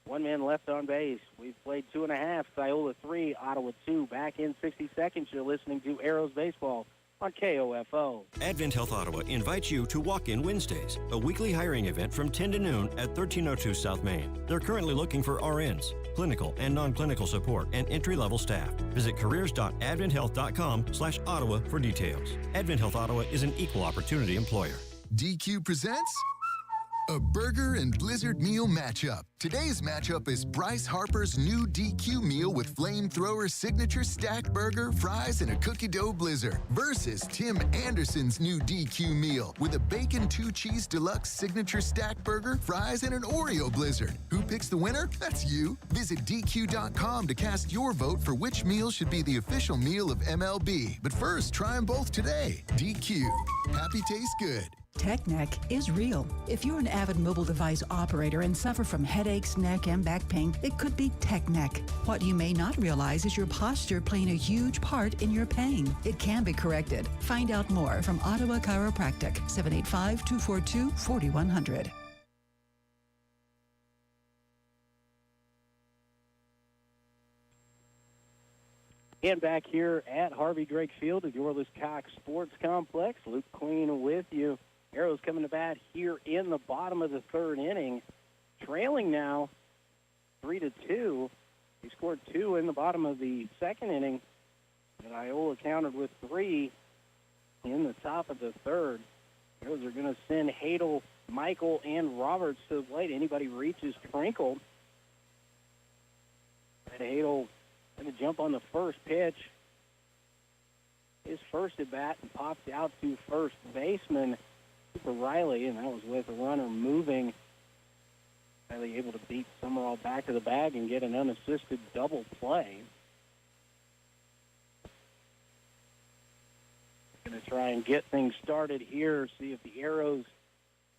One man left on base. We've played 2.5. Iola 3, Ottawa 2. Back in 60 seconds. You're listening to Arrows Baseball on KOFO. Advent Health Ottawa invites you to Walk-In Wednesdays, a weekly hiring event from 10 to noon at 1302 South Main. They're currently looking for RNs, clinical and non-clinical support, and entry-level staff. Visit careers.adventhealth.com/Ottawa for details. Advent Health Ottawa is an equal opportunity employer. DQ presents a Burger and Blizzard meal matchup. Today's matchup is Bryce Harper's new DQ meal with flamethrower signature stack burger, fries, and a cookie dough blizzard versus Tim Anderson's new DQ meal with a bacon 2-cheese deluxe signature stack burger, fries, and an Oreo blizzard. Who picks the winner? That's you. Visit DQ.com to cast your vote for which meal should be the official meal of MLB. But first, try them both today. DQ. Happy tastes good. Tech neck is real. If you're an avid mobile device operator and suffer from headaches, neck, and back pain, it could be tech neck. What you may not realize is your posture playing a huge part in your pain. It can be corrected. Find out more from Ottawa Chiropractic, 785-242-4100. And back here at Harvey Drake Field at the Orlis Cox Sports Complex, Luke Queen with you. Arrows coming to bat here in the bottom of the third inning, trailing now 3-2. They scored 2 in the bottom of the second inning, and Iola countered with 3 in the top of the third. Arrows are going to send Hadel, Michael, and Roberts to the plate. Anybody reaches Trinkle. And Hadel going to jump on the first pitch. His first at bat and popped out to first baseman Cooper Riley, and that was with a runner moving. Riley able to beat Summerall back to the bag and get an unassisted double play. Going to try and get things started here, see if the Arrows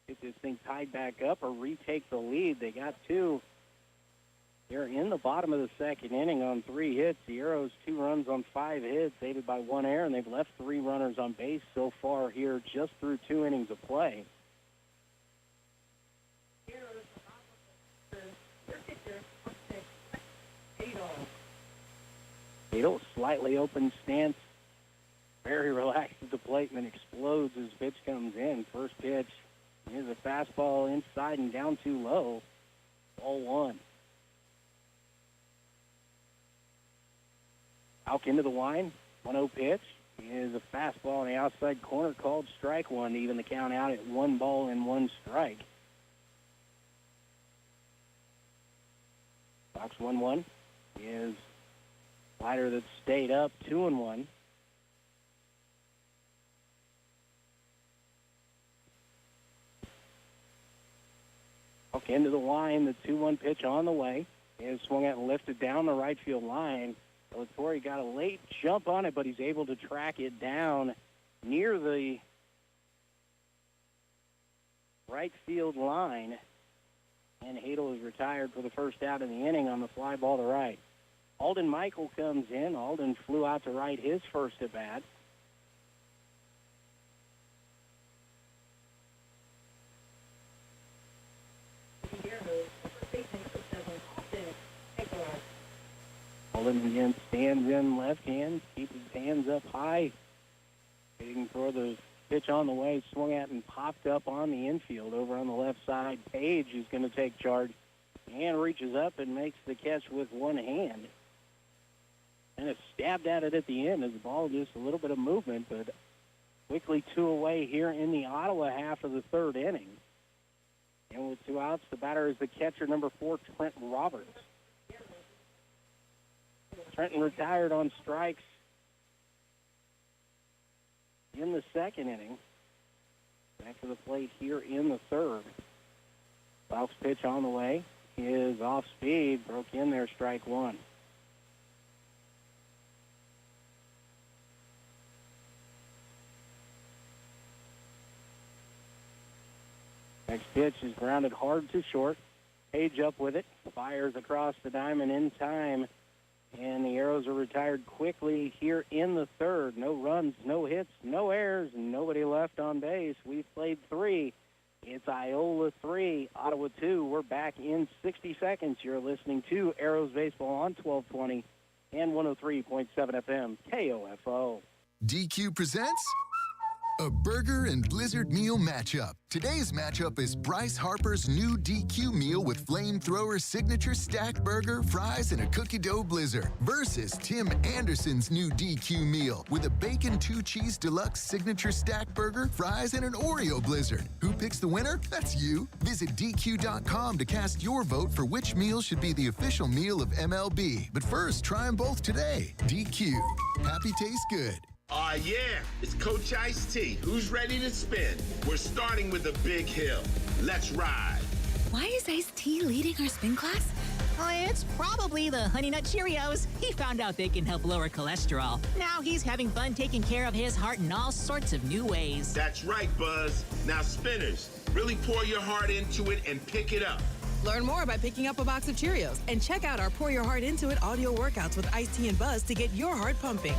get this thing tied back up or retake the lead. They got 2. They're in the bottom of the second inning on 3 hits. The Arrows 2 runs on 5 hits, aided by 1 error, and they've left 3 runners on base so far here just through 2 innings of play. Hadel, slightly open stance, very relaxed at the plate, and then explodes as pitch comes in. First pitch is a fastball inside and down too low. Ball 1. Out into the line, 1-0 pitch is a fastball in the outside corner called strike 1 to even the count out at 1 ball and 1 strike. Box 1-1 is slider that stayed up, 2-1. Okay, into the line, the 2-1 pitch on the way is swung out and lifted down the right field line. Torrey got a late jump on it, but he's able to track it down near the right field line. And Hadel is retired for the first out of the inning on the fly ball to right. Alden Michael comes in. Alden flew out to right his first at bat. Alden again stands in left hand, keeps his hands up high, waiting for the pitch on the way, swung at and popped up on the infield over on the left side. Page is going to take charge and reaches up and makes the catch with 1 hand. And it's stabbed at it at the end as the ball just a little bit of movement, but quickly 2 away here in the Ottawa half of the third inning. And with 2 outs, the batter is the catcher, number 4, Trent Roberts. Trenton retired on strikes in the second inning. Back to the plate here in the third. Foul's pitch on the way is off speed, broke in there, strike 1. Next pitch is grounded hard to short. Page up with it, fires across the diamond in time. And the Arrows are retired quickly here in the third. No runs, no hits, no errors, nobody left on base. We've played 3. It's Iola 3, Ottawa 2. We're back in 60 seconds. You're listening to Arrows Baseball on 1220 and 103.7 FM, KOFO. DQ presents a Burger and Blizzard meal matchup. Today's matchup is Bryce Harper's new DQ meal with flamethrower signature stacked burger, fries, and a cookie dough blizzard versus Tim Anderson's new DQ meal with a bacon 2-cheese deluxe signature stacked burger, fries, and an Oreo blizzard. Who picks the winner? That's you. Visit DQ.com to cast your vote for which meal should be the official meal of MLB. But first, try them both today. DQ. Happy tastes good. Yeah, it's Coach Ice-T. Who's ready to spin? We're starting with a big hill. Let's ride. Why is Ice-T leading our spin class? It's probably the Honey Nut Cheerios. He found out they can help lower cholesterol. Now he's having fun taking care of his heart in all sorts of new ways. That's right, Buzz. Now, spinners, really pour your heart into it and pick it up. Learn more by picking up a box of Cheerios and check out our Pour Your Heart Into It audio workouts with Ice-T and Buzz to get your heart pumping.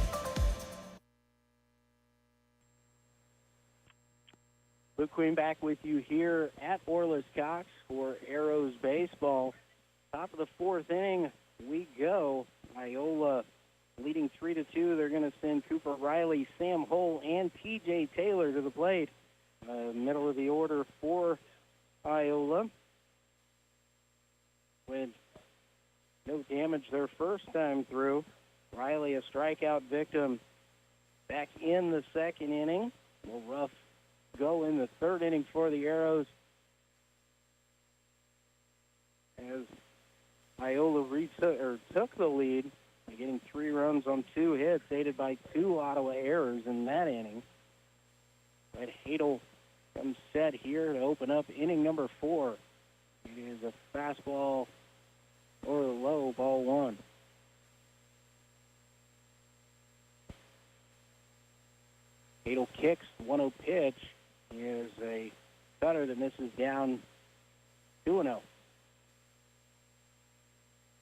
Luke Queen back with you here at Orlis Cox for Arrows Baseball. Top of the fourth inning, we go. Iola leading 3-2. They're going to send Cooper Riley, Sam Hull, and T.J. Taylor to the plate. Middle of the order for Iola. With no damage their first time through. Riley, a strikeout victim, back in the second inning. Will rough go in the third inning for the Arrows as Iola took the lead by getting 3 runs on 2 hits, aided by 2 Ottawa errors in that inning. But Hadel comes set here to open up inning number 4. It is a fastball or low, ball 1. Hadel kicks, 1-0 pitch. Is a cutter that misses down 2-0.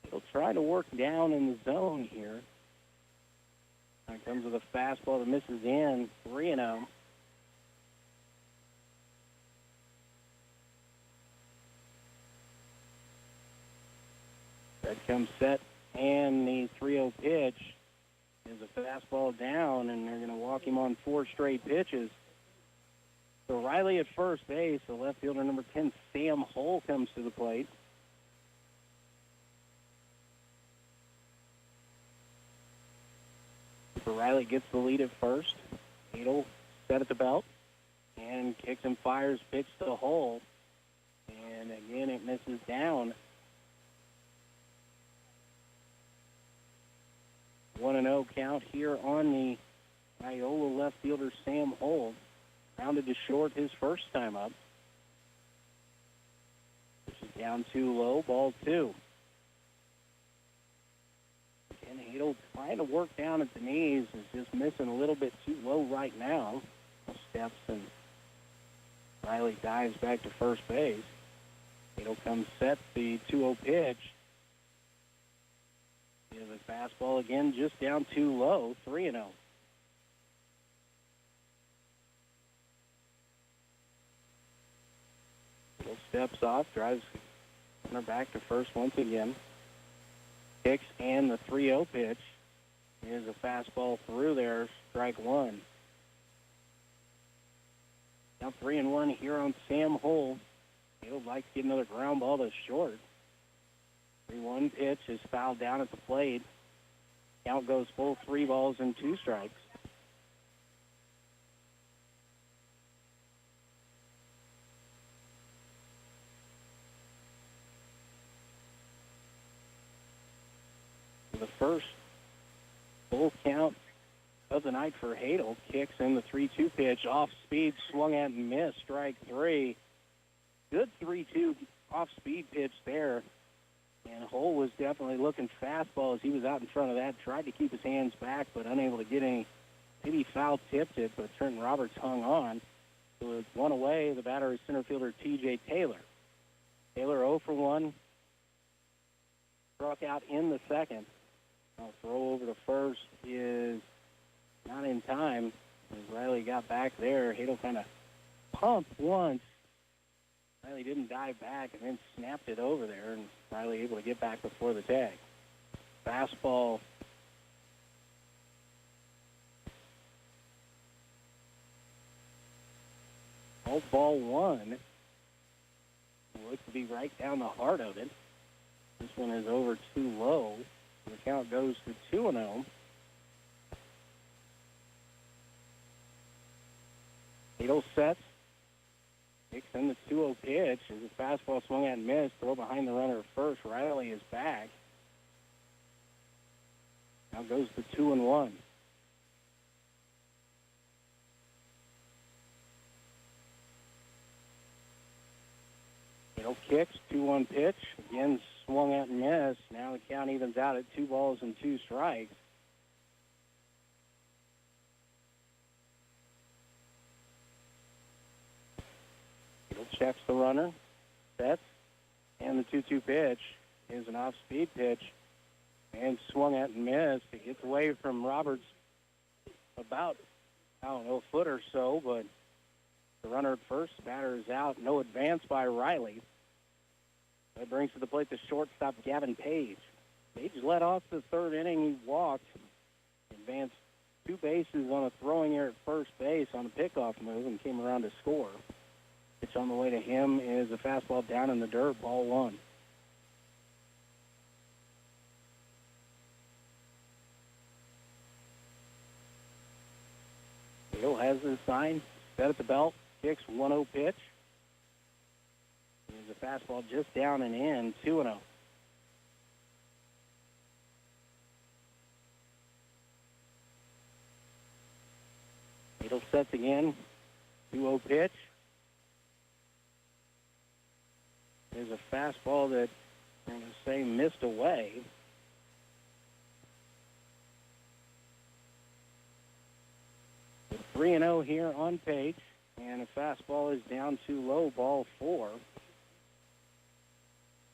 He'll try to work down in the zone here. Here comes with a fastball that misses in, 3-0. That comes set, and the 3-0 pitch is a fastball down, and they're going to walk him on 4 straight pitches. So Riley at first base, the left fielder number 10, Sam Hull, comes to the plate. So Riley gets the lead at first. Hadel set at the belt and kicks and fires, pitch to Hull. And again, it misses down. 1-0 count here on the Iola left fielder, Sam Hull. Rounded to short his first time up. This is down too low, ball 2. And Hadel trying to work down at the knees, is just missing a little bit too low right now. Steps and Riley dives back to first base. Hadel comes set, the 2-0 pitch. Is a fastball again, just down too low, 3-0. Steps off, drives runner back to first once again. Kicks, and the 3-0 pitch is a fastball through there, strike 1. Now 3-1 here on Sam Hull. He'll like to get another ground ball to short. 3-1 pitch is fouled down at the plate. Count goes full, 3 balls and 2 strikes. The first full count of the night for Hadel. Kicks in the 3-2 pitch. Off speed, swung at and missed. Strike 3. Good 3-2 off speed pitch there. And Hull was definitely looking fastball as he was out in front of that. Tried to keep his hands back, but unable to get any. Maybe foul tipped it, but Trenton Roberts hung on. So it's 1 away. The batter is center fielder T.J. Taylor. Taylor 0 for 1. Struck out in the second. Throw over to first is not in time. As Riley got back there, Hadel kind of pumped once Riley didn't dive back and then snapped it over there, and Riley able to get back before the tag. Fastball. Ball one. Looks to be right down the heart of it. This one is over too low. The count goes to 2-0. Adel sets. Kicks in the 2-0 pitch. As the fastball swung at and missed. Throw behind the runner at first. Riley is back. Now goes to 2-1. Adel kicks. 2-1 pitch. Again swung at and missed. Now the count evens out at 2 balls and 2 strikes. Checks the runner, sets, and the 2-2 pitch is an off-speed pitch, and swung at and missed. It gets away from Roberts about, a foot or so, but the runner at first, batter is out. No advance by Riley. That brings to the plate the shortstop, Gavin Page. Page led off the third inning. He walked, advanced 2 bases on a throwing error at first base on a pickoff move, and came around to score. Pitch on the way to him is a fastball down in the dirt, ball 1. Hill has his sign, set at the belt, kicks 1-0 pitch. There's a fastball just down and in, 2-0. Hill sets again, 2-0 pitch. There's a fastball that I'm going to say missed away. With 3-0 here on Page, and a fastball is down too low, ball 4.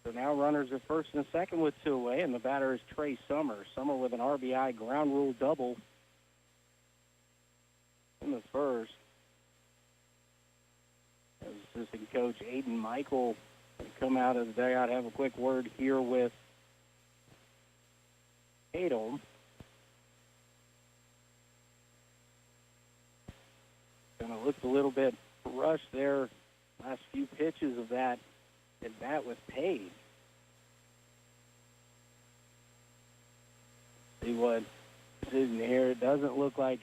So now runners at first and second with 2 away, and the batter is Trey Summer. Summer with an RBI ground rule double in the first. Assistant coach Aiden Michael come out of the dugout, have a quick word here with Adel. Kind of looked a little bit rushed there, last few pitches of that at bat with Page. See what decision here. It doesn't look like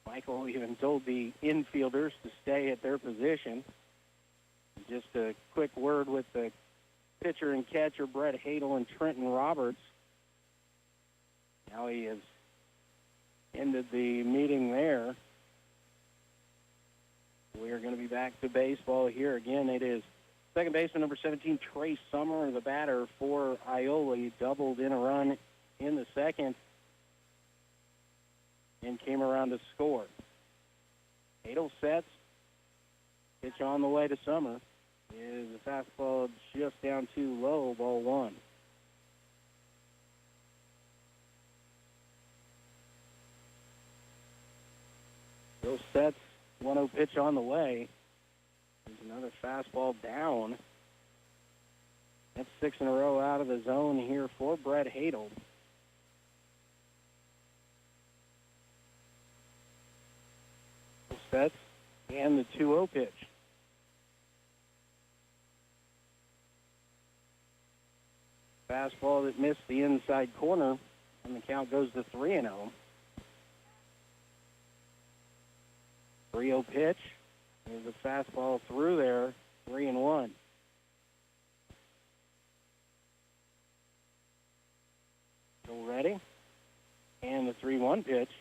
Michael even told the infielders to stay at their position. Just a quick word with the pitcher and catcher, Brett Hadel and Trenton Roberts. Now he has ended the meeting there. We are going to be back to baseball here. Again, it is second baseman number 17, Trey Summer, the batter for Iola. He doubled in a run in the second and came around to score. Hadel sets. Pitch on the way to Summer is a fastball just down too low, ball 1. Bill sets, 1-0 pitch on the way. There's another fastball down. That's 6 in a row out of the zone here for Brett Hadel. Sets, and the 2-0 pitch. Fastball that missed the inside corner, and the count goes to 3-0. 3-0 pitch. There's a fastball through there, 3-1. Still ready. And the 3-1 pitch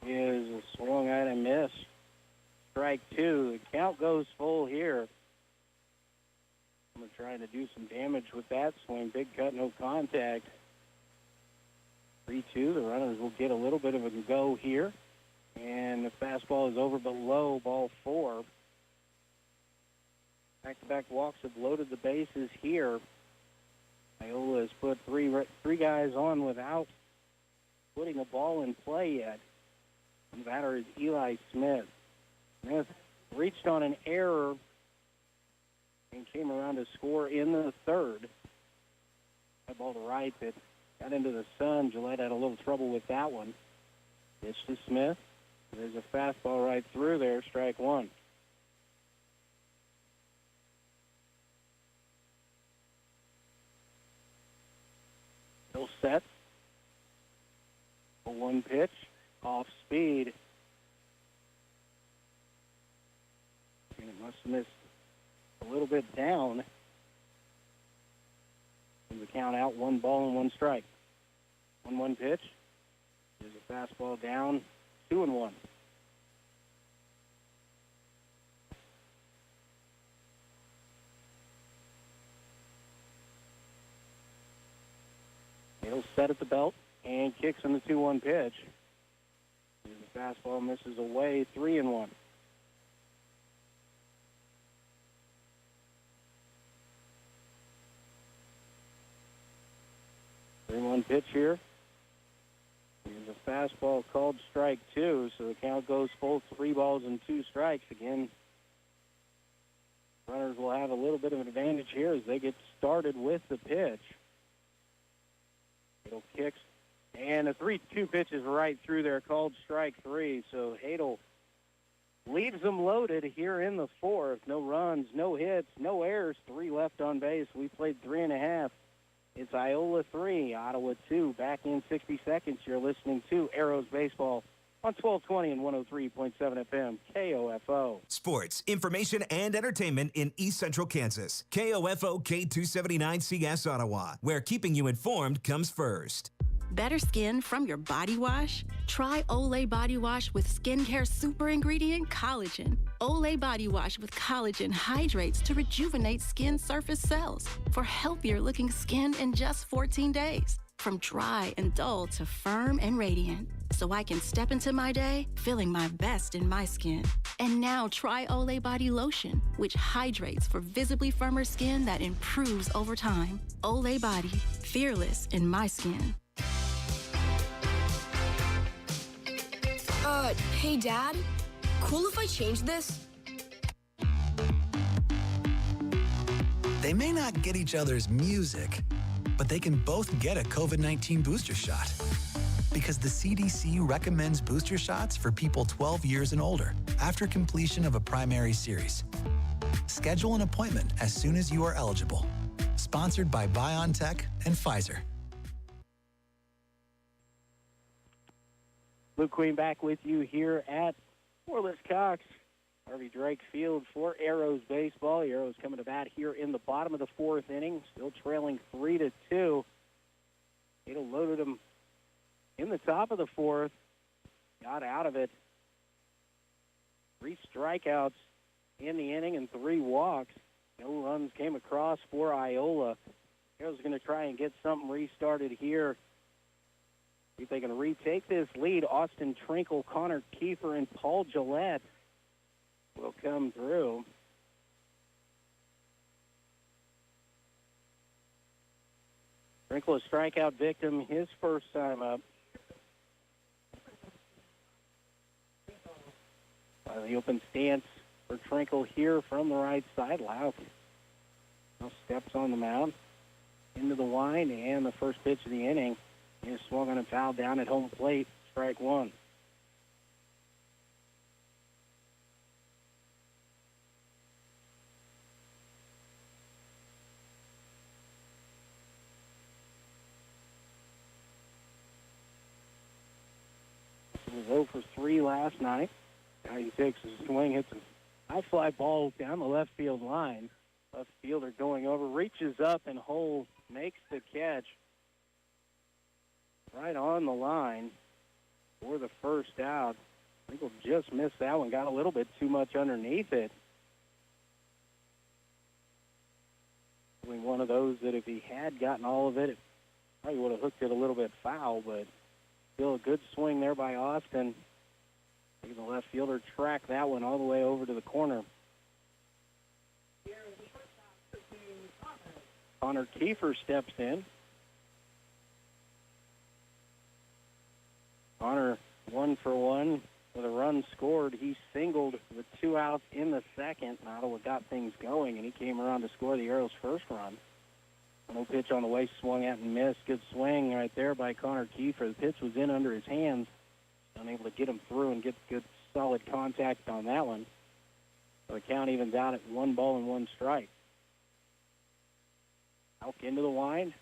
is a swung at and miss. Strike 2. The count goes full here. I'm trying to do some damage with that swing. Big cut, no contact. 3-2. The runners will get a little bit of a go here. And the fastball is over below, ball 4. Back-to-back walks have loaded the bases here. Iola has put three guys on without putting a ball in play yet. The batter is Eli Smith. Smith reached on an error and came around to score in the third. That ball to right that got into the sun. Gillette had a little trouble with that one. Pitch to Smith. There's a fastball right through there, strike one. Still set. A one pitch, off speed. And it must have missed a little bit down. And the count out, 1 ball and 1 strike. 1-1 pitch. There's a fastball down, 2-1. He'll set at the belt and kicks in the 2-1 pitch. The fastball misses away, 3-1. One pitch here. There's a fastball called strike 2, so the count goes full, 3 balls and 2 strikes. Again, runners will have a little bit of an advantage here as they get started with the pitch. Hadel kicks, and a 3-2 pitch is right through there, called strike 3. So Hadel leaves them loaded here in the 4th. No runs, no hits, no errors, 3 left on base. We played 3.5. It's Iola 3, Ottawa 2. Back in 60 seconds, you're listening to Arrows Baseball on 1220 and 103.7 FM, KOFO. Sports, information, and entertainment in East Central Kansas. KOFO K279CS Ottawa, where keeping you informed comes first. Better skin from your body wash? Try Olay Body Wash with skincare super ingredient collagen. Olay Body Wash with collagen hydrates to rejuvenate skin surface cells for healthier looking skin in just 14 days. From dry and dull to firm and radiant. So I can step into my day feeling my best in my skin. And now try Olay Body Lotion, which hydrates for visibly firmer skin that improves over time. Olay Body, fearless in my skin. Hey, Dad? Cool if I change this? They may not get each other's music, but they can both get a COVID-19 booster shot. Because the CDC recommends booster shots for people 12 years and older after completion of a primary series. Schedule an appointment as soon as you are eligible. Sponsored by BioNTech and Pfizer. Luke Queen back with you here at Corliss Cox Harvey Drake Field for Arrows baseball. The Arrows coming to bat here in the bottom of the 4th inning, still trailing 3-2. Hadel loaded them in the top of the 4th, got out of it. 3 strikeouts in the inning and 3 walks. No runs came across for Iola. Arrows going to try and get something restarted here. See if they can retake this lead. Austin Trinkle, Connor Kiefer, and Paul Gillette will come through. Trinkle, a strikeout victim, his first time up. The open stance for Trinkle here from the right side. Lau now steps on the mound into the line, and the first pitch of the inning is swung on and fouled down at home plate, strike 1. He was 0 for 3 last night. Now he takes a swing, hits a high fly ball down the left field line. Left fielder going over, reaches up and Hole makes the catch right on the line for the first out. I think we'll just miss that one. Got a little bit too much underneath it. One of those that if he had gotten all of it, it probably would have hooked it a little bit foul, but still a good swing there by Austin. I think the left fielder tracked that one all the way over to the corner. Connor Kiefer steps in. Connor 1 for 1 with a run run scored. He singled with 2 outs in the second. Ottawa got things going, and he came around to score the Arrows' first run. No pitch on the way, swung at and missed. Good swing right there by Connor Kiefer. The pitch was in under his hands. Unable to get him through and get good solid contact on that one. So the count evens out at 1-1 strike. Elk into the wind.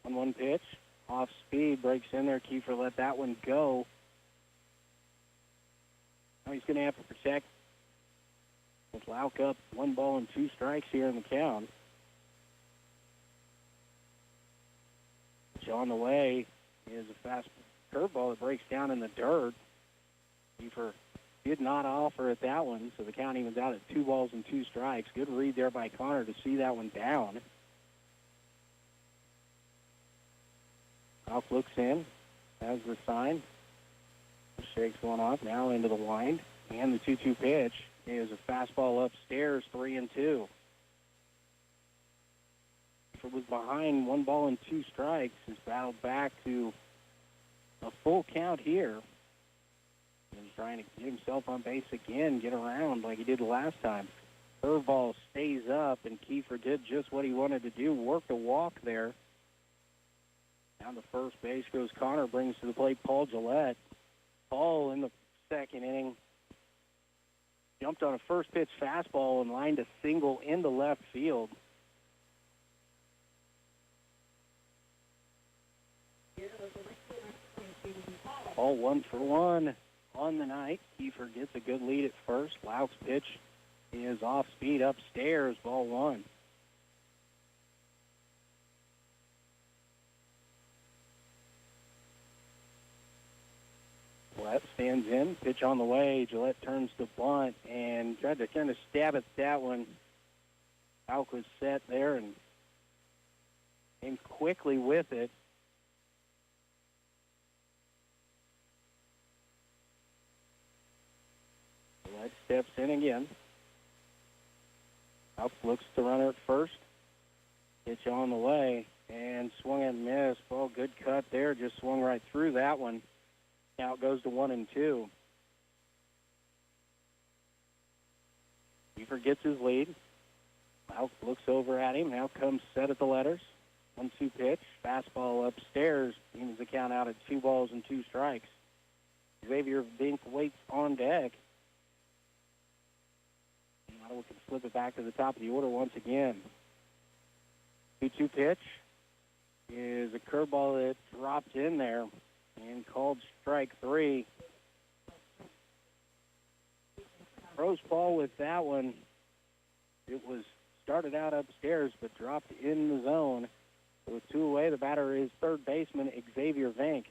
1-1 pitch. Off speed, breaks in there. Kiefer let that one go. Now he's going to have to protect with Lauk up 1-2 strikes here in the count. Pitch on the way is a fast curveball that breaks down in the dirt. Kiefer did not offer at that one, so the count evens out at 2-2 strikes. Good read there by Connor to see that one down. Alf looks in, has the sign, shakes one off, now into the wind, and the 2-2 pitch is a fastball upstairs, 3-2. If it was behind 1-2 strikes, has battled back to a full count here. He's trying to get himself on base again, get around like he did last time. Curveball stays up, and Kiefer did just what he wanted to do, worked a walk there. Down to first base goes Connor, brings to the plate Paul Gillette. Paul in the second inning jumped on a first pitch fastball and lined a single into left field. Paul 1 for 1 on the night. Kiefer gets a good lead at first. Lauk's pitch is off speed upstairs, ball 1. Gillette stands in, pitch on the way. Gillette turns the bunt and tried to kind of stab at that one. Lauk was set there and came quickly with it. Gillette steps in again. Lauk looks to runner at first. Pitch on the way and swung and missed. Ball, good cut there. Just swung right through that one. Now it goes to 1-2. Kiefer gets his lead. Lauk looks over at him. Now comes set at the letters. 1-2 pitch. Fastball upstairs. Evens the count out at 2-2 strikes. Xavier Vink waits on deck. Ottawa can flip it back to the top of the order once again. 2-2 pitch is a curveball that dropped in there and called strike 3. Rose Paul with that one. It was started out upstairs but dropped in the zone. So with 2 away, the batter is third baseman Xavier Vink.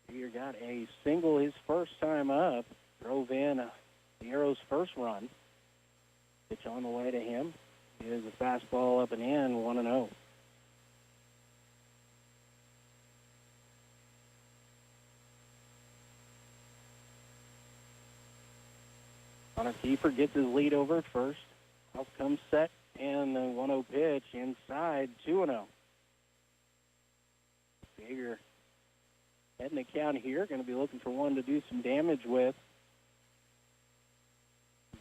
Xavier got a single his first time up. Drove in the Arrows' first run. Pitch on the way to him is a fastball up and in, 1-0. Connor Kiefer gets his lead over at first. Out comes set, and the 1-0 pitch inside, 2-0. Xavier heading the count here, going to be looking for one to do some damage with.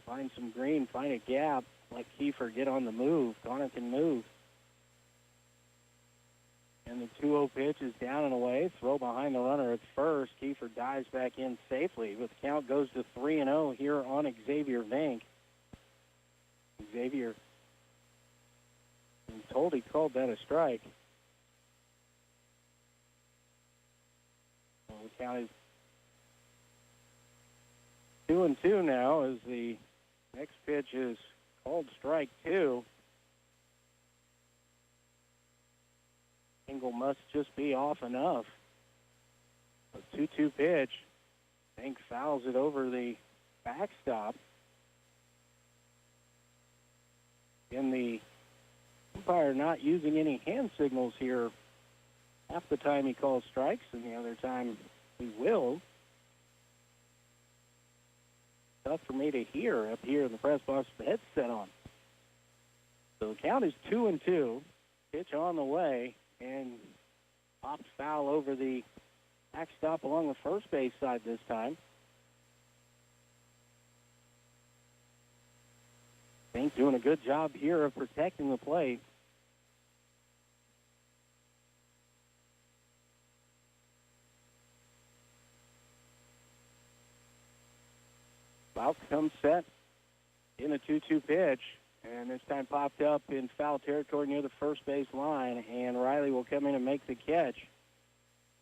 Find some green, find a gap, let Kiefer get on the move. Connor can move. And the 2-0 pitch is down and away. Throw behind the runner at first. Kiefer dives back in safely, but the count goes to 3-0 here on Xavier Vink. Xavier, I'm told he called that a strike. Well, the count is 2-2 now as the next pitch is called strike 2. Angle must just be off enough. A 2-2 pitch. Bank fouls it over the backstop. And the umpire not using any hand signals here. Half the time he calls strikes, and the other time he will. Tough for me to hear up here in the press box with the headset on. So the count is 2-2. Pitch on the way. And pops foul over the backstop along the first base side this time. Bank doing a good job here of protecting the plate. Lauk comes set in a 2-2 pitch, and this time popped up in foul territory near the first base line, and Riley will come in and make the catch.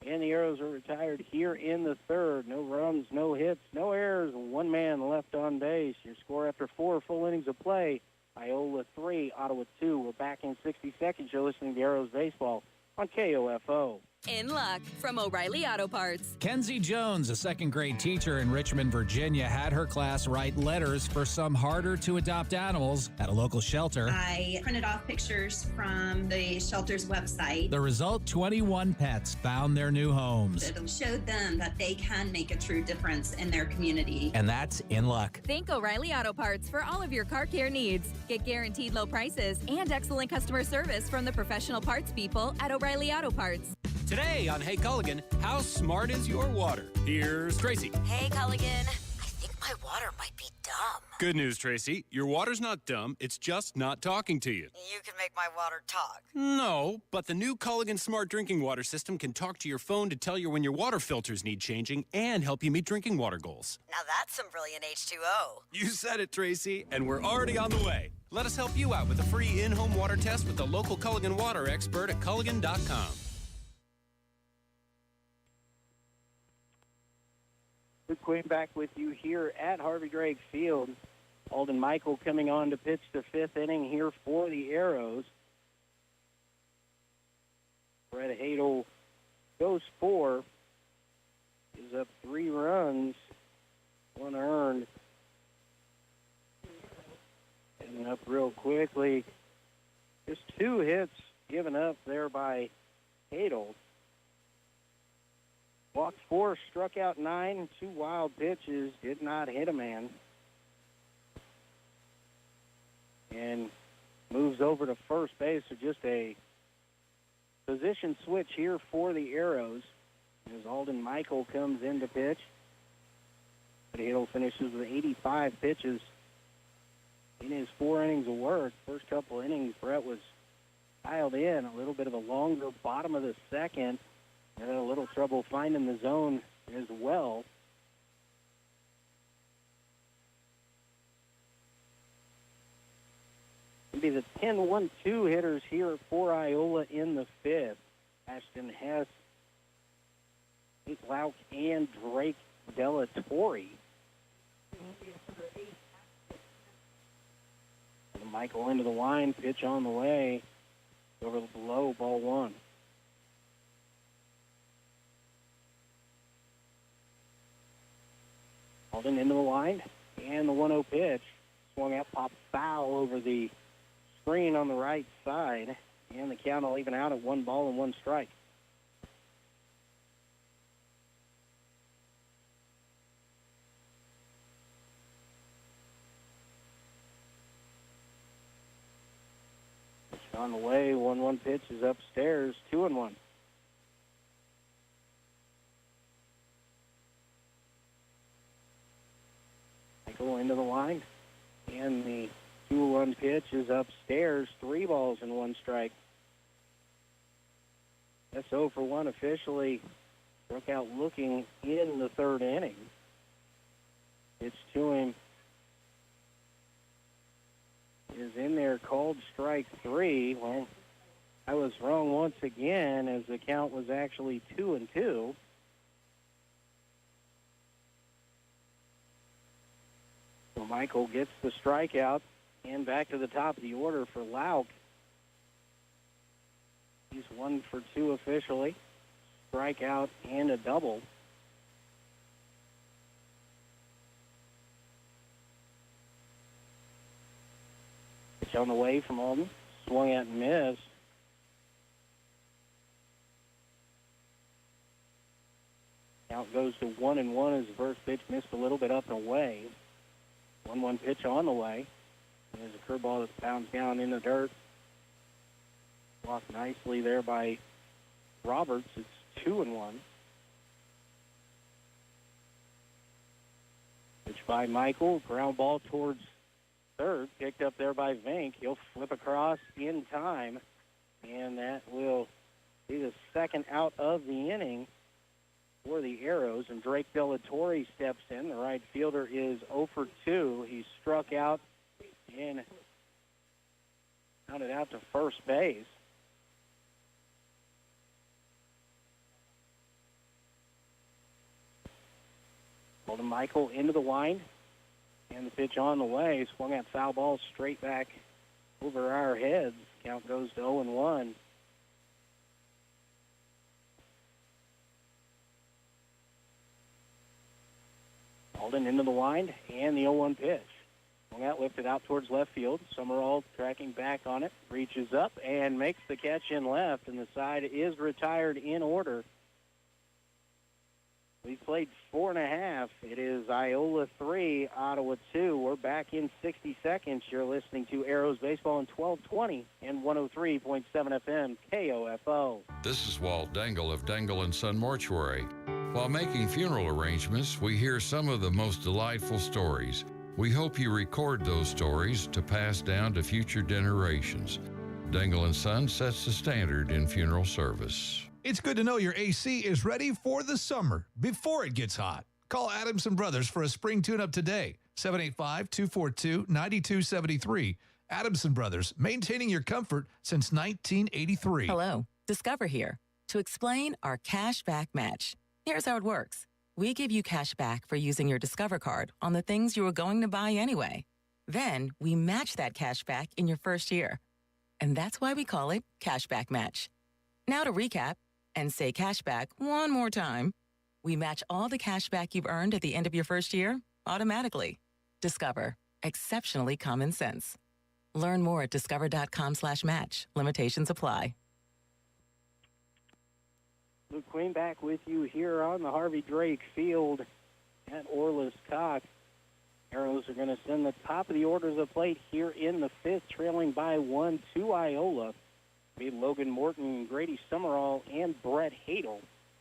And the Arrows are retired here in the third. No runs, no hits, no errors, one man left on base. Your score after 4 full innings of play, Iola 3, Ottawa 2. We're back in 60 seconds. You're listening to Arrows Baseball on KOFO. In luck from O'Reilly Auto Parts. Kenzie Jones, a second-grade teacher in Richmond, Virginia, had her class write letters for some harder-to-adopt animals at a local shelter. I printed off pictures from the shelter's website. The result, 21 pets found their new homes. It showed them that they can make a true difference in their community. And that's In Luck. Think O'Reilly Auto Parts for all of your car care needs. Get guaranteed low prices and excellent customer service from the professional parts people at O'Reilly Auto Parts. Today on Hey Culligan, how smart is your water? Here's Tracy. Hey, Culligan. I think my water might be dumb. Good news, Tracy. Your water's not dumb. It's just not talking to you. You can make my water talk. No, but the new Culligan Smart Drinking Water System can talk to your phone to tell you when your water filters need changing and help you meet drinking water goals. Now that's some brilliant H2O. You said it, Tracy, and we're already on the way. Let us help you out with a free in-home water test with the local Culligan water expert at Culligan.com. Luke Quinn back with you here at Harvey Gregg Field. Alden Michael coming on to pitch the 5th inning here for the Arrows. Brett Hadel goes 4. Is up 3 runs, 1 earned. Getting up real quickly. Just 2 hits given up there by Hadel. Walked 4, struck out 9, 2 wild pitches, did not hit a man. And moves over to first base, so just a position switch here for the Arrows as Alden Michael comes in to pitch. But Hadel finishes with 85 pitches in his 4 innings of work. First couple innings, Brett was dialed in, a little bit of a longer bottom of the second. Had a little trouble finding the zone as well. It'll be the 10-1-2 hitters here for Iola in the 5th. Ashton Hess, Nate Lauk, and Drake Delatorre. And Michael into the line, pitch on the way. Over below, ball 1. Alden into the line, and the 1-0 pitch. Swung out, popped foul over the screen on the right side, and the count will even out at 1 ball and 1 strike. Pitch on the way, 1-1 pitch is upstairs, 2-1. Into the line, and the 2-1 pitch is upstairs, 3 balls and 1 strike. That's 0 for 1 officially. Struck out looking in the 3rd inning. Pitch to him is in there, called strike 3. Well, I was wrong once again, as the count was actually 2-2. So Michael gets the strikeout, and back to the top of the order for Lauk. He's 1 for 2 officially. Strikeout and a double. Pitch on the way from Alden. Swung at and missed. Count goes to 1-1 as the first pitch missed a little bit up and away. 1-1 pitch on the way. There's a curveball that pounds down in the dirt. Blocked nicely there by Roberts. It's 2-1. Pitch by Michael. Ground ball towards third, picked up there by Vink. He'll flip across in time, and that will be the second out of the inning for the Arrows. And Drake Delatorre steps in. The right fielder is 0 for 2. He struck out and counted out to first base. Golden Michael into the wind, and the pitch on the way. Swung that foul ball straight back over our heads. Count goes to 0-1. Alden into the wind, and the 0-1 pitch. Swung out, lifted out towards left field. Summerall tracking back on it, reaches up and makes the catch in left, and the side is retired in order. We've played 4.5. It is Iola 3, Ottawa 2. We're back in 60 seconds. You're listening to Arrows Baseball on 1220 and 103.7 FM KOFO. This is Walt Dangle of Dangle & Son Mortuary. While making funeral arrangements, we hear some of the most delightful stories. We hope you record those stories to pass down to future generations. Dangle & Son sets the standard in funeral service. It's good to know your AC is ready for the summer before it gets hot. Call Adamson Brothers for a spring tune-up today. 785-242-9273. Adamson Brothers, maintaining your comfort since 1983. Hello, Discover here to explain our cash back match. Here's how it works. We give you cash back for using your Discover card on the things you were going to buy anyway. Then we match that cash back in your first year. And that's why we call it Cashback Match. Now to recap and say cashback one more time. We match all the cashback you've earned at the end of your first year automatically. Discover. Exceptionally common sense. Learn more at discover.com/match. Limitations apply. Luke Queen back with you here on the Harvey Drake Field at Orlis Cox. Arrows are going to send the top of the order to the plate here in the fifth, trailing by 1 to Iola. Be Logan Morton, Grady Summerall, and Brett Hadel.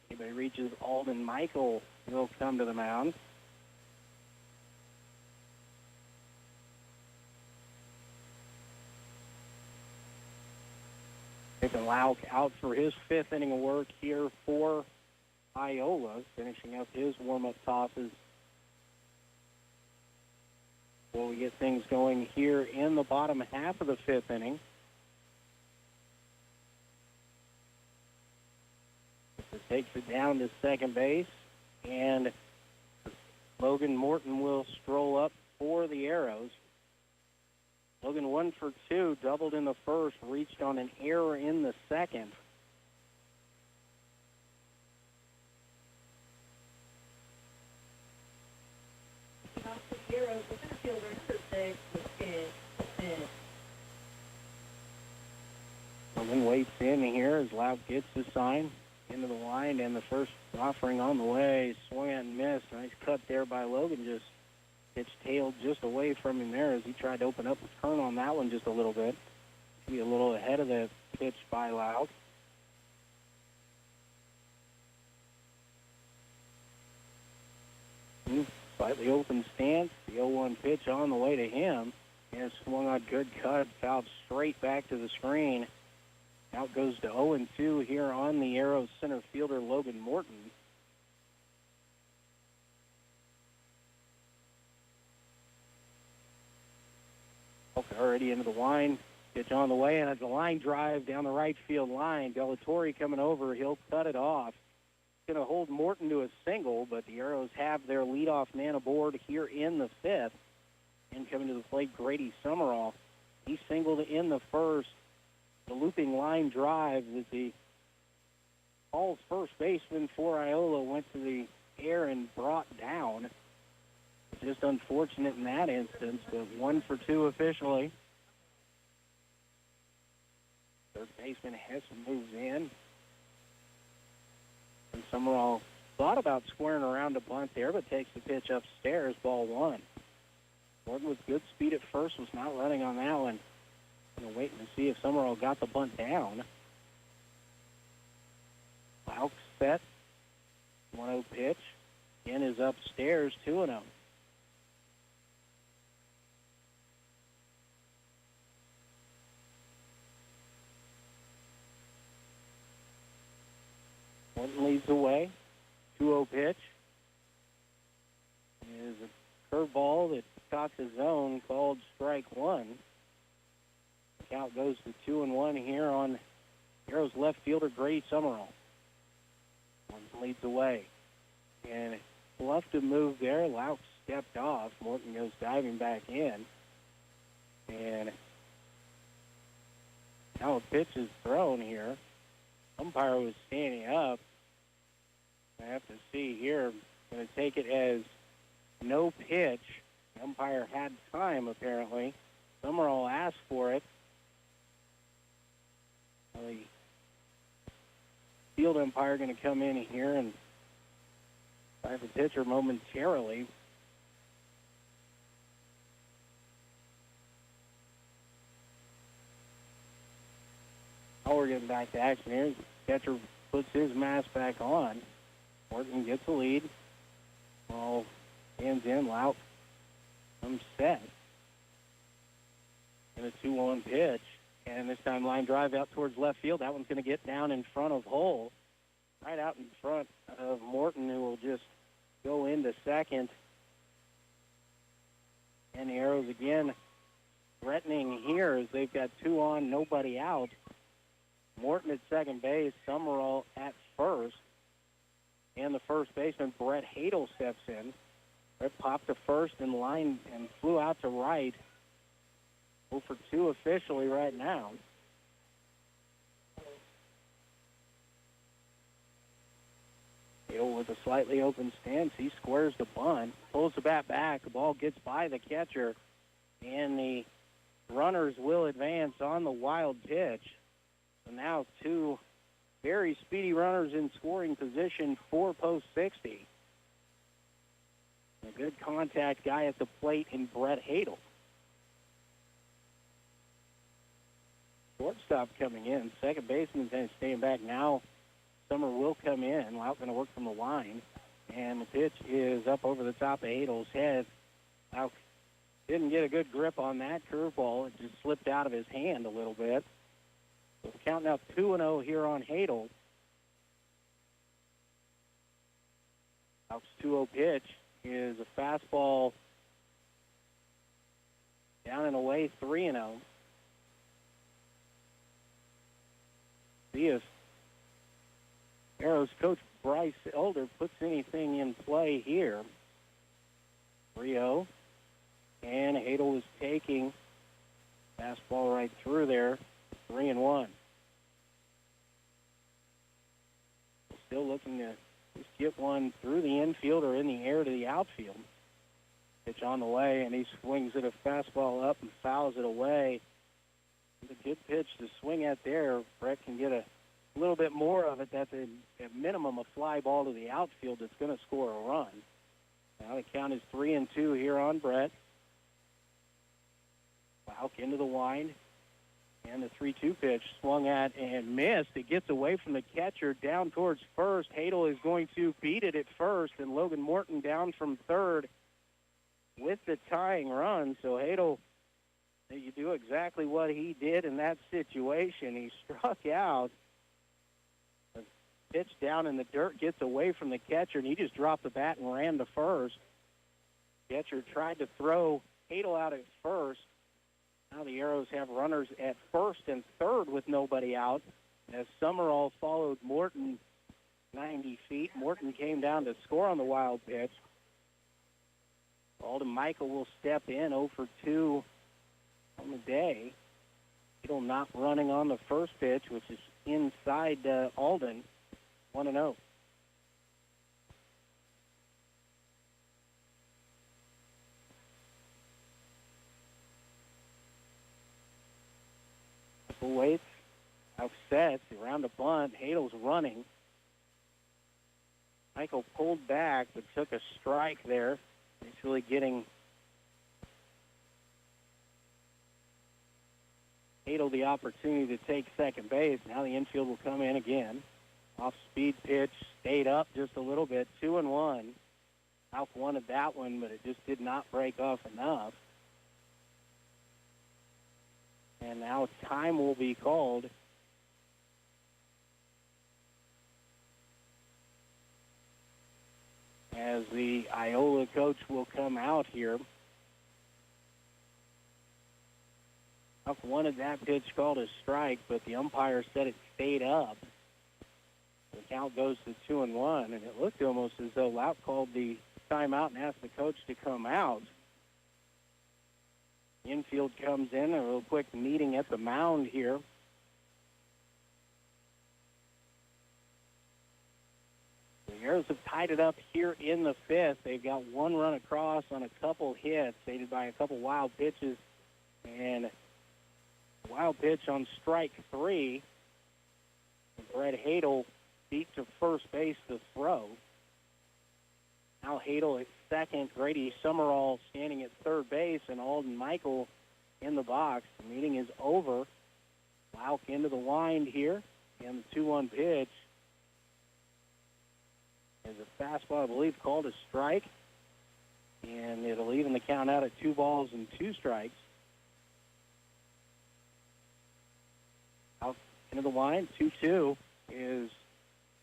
Anybody reaches Alden Michael, will come to the mound. Taking Lauk out for his fifth inning of work here for Iola, finishing up his warm-up tosses. Before we get things going here in the bottom half of the fifth inning. Takes it down to second base, and Logan Morton will stroll up for the Arrows. Logan 1 for 2, doubled in the first, reached on an error in the second. Logan waits in here as Lauk gets the sign. Into the line, and the first offering on the way. Swung and missed. Nice cut there by Logan. Just pitch tailed just away from him there as he tried to open up the turn on that one just a little bit. Be a little ahead of the pitch by Lauk. Slightly open stance. The 0-1 pitch on the way to him. And swung on good cut. Fouled straight back to the screen. Out goes to 0-2 here on the Arrows center fielder, Logan Morton. Already into the line. Pitch on the way, and it's a line drive down the right field line. Delatorre coming over. He'll cut it off. Going to hold Morton to a single, but the Arrows have their leadoff man aboard here in the fifth. And coming to the plate, Grady Summerall. He singled in the first. The looping line drive that the all first baseman for Iola went to the air and brought down. Just unfortunate in that instance, but 1 for 2 officially. Third baseman Hessen moves in. And Summerall thought about squaring around a bunt there, but takes the pitch upstairs, ball 1. Morton with good speed at first, was not running on that one. Waiting to see if Summerall got the bunt down. Lauk set. 1-0 pitch. Again is upstairs, 2-0. Morton leads the way. 2-0 pitch is a curveball that caught the zone, called strike one. The count goes to 2-1 here on Arrows left fielder Grady Summerall. Morton leads the way. And bluffed a move there. Lauk stepped off. Morton goes diving back in. And now a pitch is thrown here. Umpire was standing up. I have to see here. Going to take it as no pitch. The umpire had time, apparently. Summerall asked for it. The field umpire going to come in here and try the pitcher momentarily. Now we're getting back to action here. Catcher puts his mask back on. Morton gets the lead. Ball stands in. Lauk comes set. And a 2-1 pitch. And this time line drive out towards left field. That one's going to get down in front of Hull. Right out in front of Morton, who will just go into second. And the Arrows again threatening here as they've got 2 on, nobody out. Morton at second base, Summerall at first. And the first baseman, Brett Hadel, steps in. Brett popped to first in line and flew out to right. 0 for 2 officially right now. Hadel with a slightly open stance. He squares the bunt, pulls the bat back. The ball gets by the catcher, and the runners will advance on the wild pitch. So now 2 very speedy runners in scoring position for post 60. A good contact guy at the plate in Brett Hadel. Shortstop coming in. Second baseman's staying back now. Summer will come in. Lauk going to work from the line. And the pitch is up over the top of Hadel's head. Lauk didn't get a good grip on that curveball. It just slipped out of his hand a little bit. So the count now 2-0 here on Hadel. Lauk's 2-0 pitch is a fastball down and away, 3-0. See if Arrows coach Bryce Elder puts anything in play here. 3-0. And Hadel is taking fastball right through there. 3-1. Still looking to just get one through the infield or in the air to the outfield. Pitch on the way, and he swings it a fastball up and fouls it away. It's a good pitch to swing at there. Brett can get a little bit more of it. That's at minimum a fly ball to the outfield that's going to score a run. Now the count is 3-2 here on Brett. Lauk into the wind. And the 3-2 pitch swung at and missed. It gets away from the catcher down towards first. Hadel is going to beat it at first, and Logan Morton down from third with the tying run. So Hadel, you do exactly what he did in that situation. He struck out. The pitch down in the dirt gets away from the catcher, and he just dropped the bat and ran to first. Catcher tried to throw Hadel out at first. Now the Arrows have runners at first and third with nobody out. As Summerall followed Morton 90 feet. Morton came down to score on the wild pitch. Alden Michael will step in 0 for 2 on the day. Hadel not running on the first pitch, which is inside Alden. 1-0. Waits, offsets around the bunt. Hadel's running. Michael pulled back but took a strike there. Basically getting Hadel the opportunity to take second base. Now the infield will come in again. Off-speed pitch, stayed up just a little bit. 2-1. Lauk wanted that one, but it just did not break off enough. And now time will be called. as the Iola coach will come out here. Huff wanted that pitch called a strike, but the umpire said it stayed up. The count goes to 2-1, and it looked almost as though Laut called the timeout and asked the coach to come out. Infield comes in, a real quick meeting at the mound here. The Arrows have tied it up here in the fifth. They've got one run across on a couple hits, aided by a couple wild pitches, and a wild pitch on strike 3. Brett Hadel beat to first base to throw. Now Hadel at second, Grady Summerall standing at third base, and Alden Michael in the box. The meeting is over. Lauk into the wind here, and the 2-1 pitch is a fastball, I believe, called a strike, and it'll even the count out at 2 balls and 2 strikes. Out into the wind, 2-2 is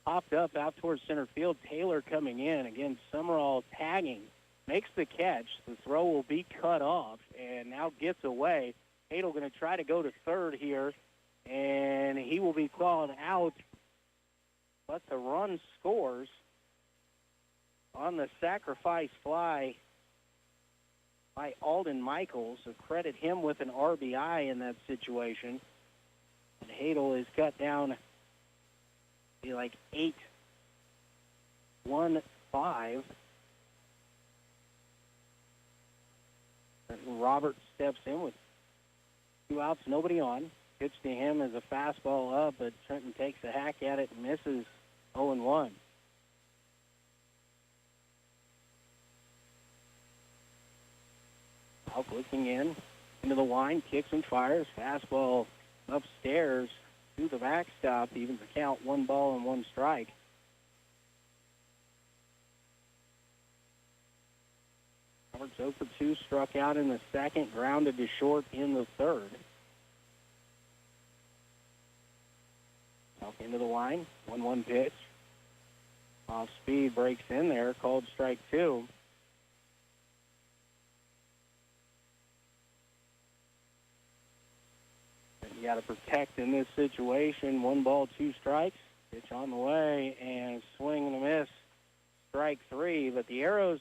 popped up out towards center field. Taylor coming in. Again, Summerall tagging. Makes the catch. The throw will be cut off and now gets away. Hadel going to try to go to third here, and he will be called out. But the run scores on the sacrifice fly by Alden Michaels. So credit him with an RBI in that situation. And Hadel is cut down be like 8-1-5. Robert steps in with 2 outs, nobody on. Pitch to him is a fastball up, but Trenton takes a hack at it and misses 0-1. Out looking into the line, kicks and fires. Fastball upstairs to the backstop, evens the count, 1 ball and 1 strike. Roberts 0 for 2, struck out in the second, grounded to short in the third. Out into the line, 1-1 pitch. Off speed, breaks in there, called strike 2. You got to protect in this situation. 1 ball, 2 strikes. Pitch on the way and swing and a miss. Strike 3. But the Arrows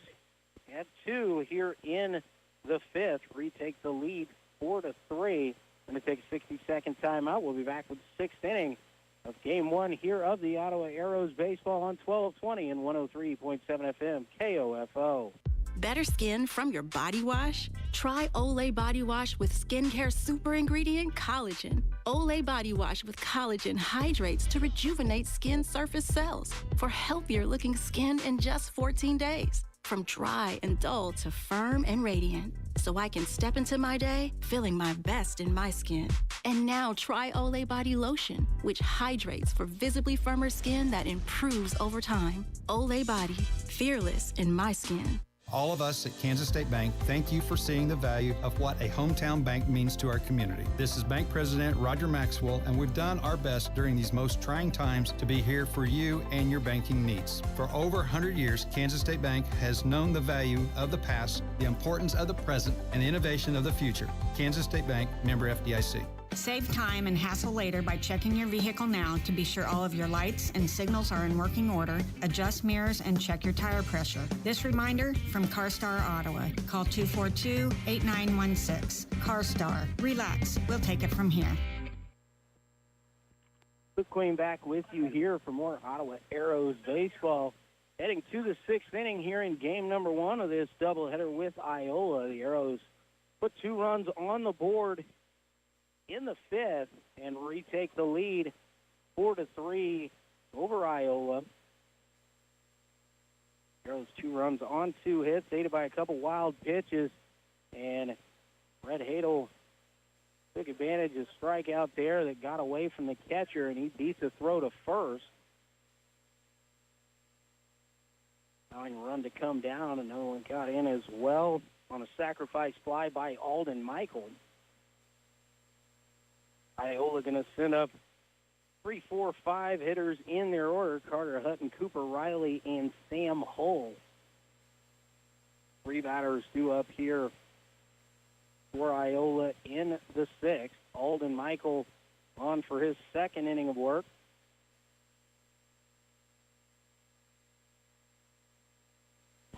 at 2 here in the fifth. Retake the lead 4-3. Going to take a 60-second timeout. We'll be back with the 6th inning of Game 1 here of the Ottawa Arrows baseball on 1220 and 103.7 FM KOFO. Better skin from your body wash? Try Olay Body Wash with skincare super ingredient collagen. Olay Body Wash with collagen hydrates to rejuvenate skin surface cells for healthier looking skin in just 14 days. From dry and dull to firm and radiant. So I can step into my day feeling my best in my skin. And now try Olay Body Lotion, which hydrates for visibly firmer skin that improves over time. Olay Body, fearless in my skin. All of us at Kansas State Bank thank you for seeing the value of what a hometown bank means to our community. This is Bank President Roger Maxwell, and we've done our best during these most trying times to be here for you and your banking needs. For over 100 years, Kansas State Bank has known the value of the past, the importance of the present, and the innovation of the future. Kansas State Bank, member FDIC. Save time and hassle later by checking your vehicle now to be sure all of your lights and signals are in working order, adjust mirrors, and check your tire pressure. This reminder from CarStar Ottawa. Call 242-8916. CarStar. Relax. We'll take it from here. Luke Queen back with you here for more Ottawa Arrows baseball. Heading to the 6th inning here in game number 1 of this doubleheader with Iola. The Arrows put 2 runs on the board in the 5th and retake the lead 4-3 over Iola. Arrows 2 runs on 2 hits, aided by a couple wild pitches, and Brett Hadel took advantage of strikeout there that got away from the catcher, and he beats a throw to first. Allowing a run to come down, another one got in as well on a sacrifice fly by Alden Michael. Iola going to send up 3, 4, 5 hitters in their order. Carter Hutton, Cooper Riley, and Sam Hull Three batters due up here for Iola in the sixth. Alden Michael on for his second inning of work.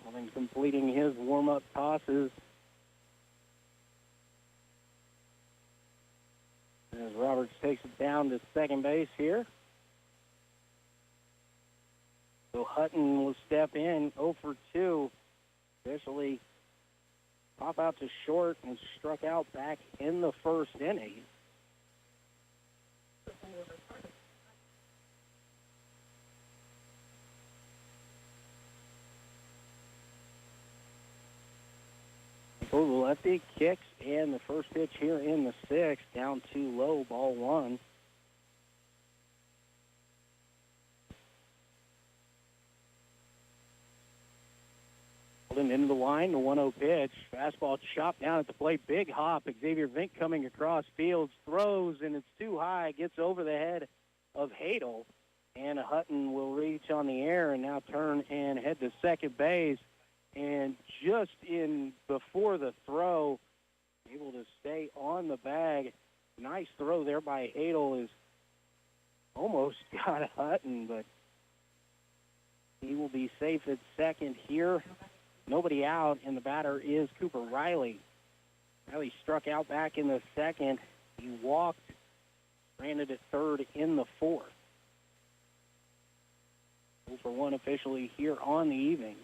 Alden completing his warm-up tosses. As Roberts takes it down to second base here. So Hutton will step in 0 for 2. Officially pop out to short and struck out back in the first inning. The lefty kicks, and the first pitch here in the sixth, down too low, ball one. Into the line, the 1-0 pitch. Fastball chopped down at the plate. Big hop. Xavier Vink coming across fields, throws, and it's too high. Gets over the head of Hadel. And Hutton will reach on the air and now turn and head to second base. And just in before the throw, able to stay on the bag. Nice throw there by Hadel. Is almost got Hutton, but he will be safe at second here. Nobody out, and the batter is Cooper Riley. Riley struck out back in the second. He walked, stranded at third in the fourth. 0 for 1 officially here on the evening.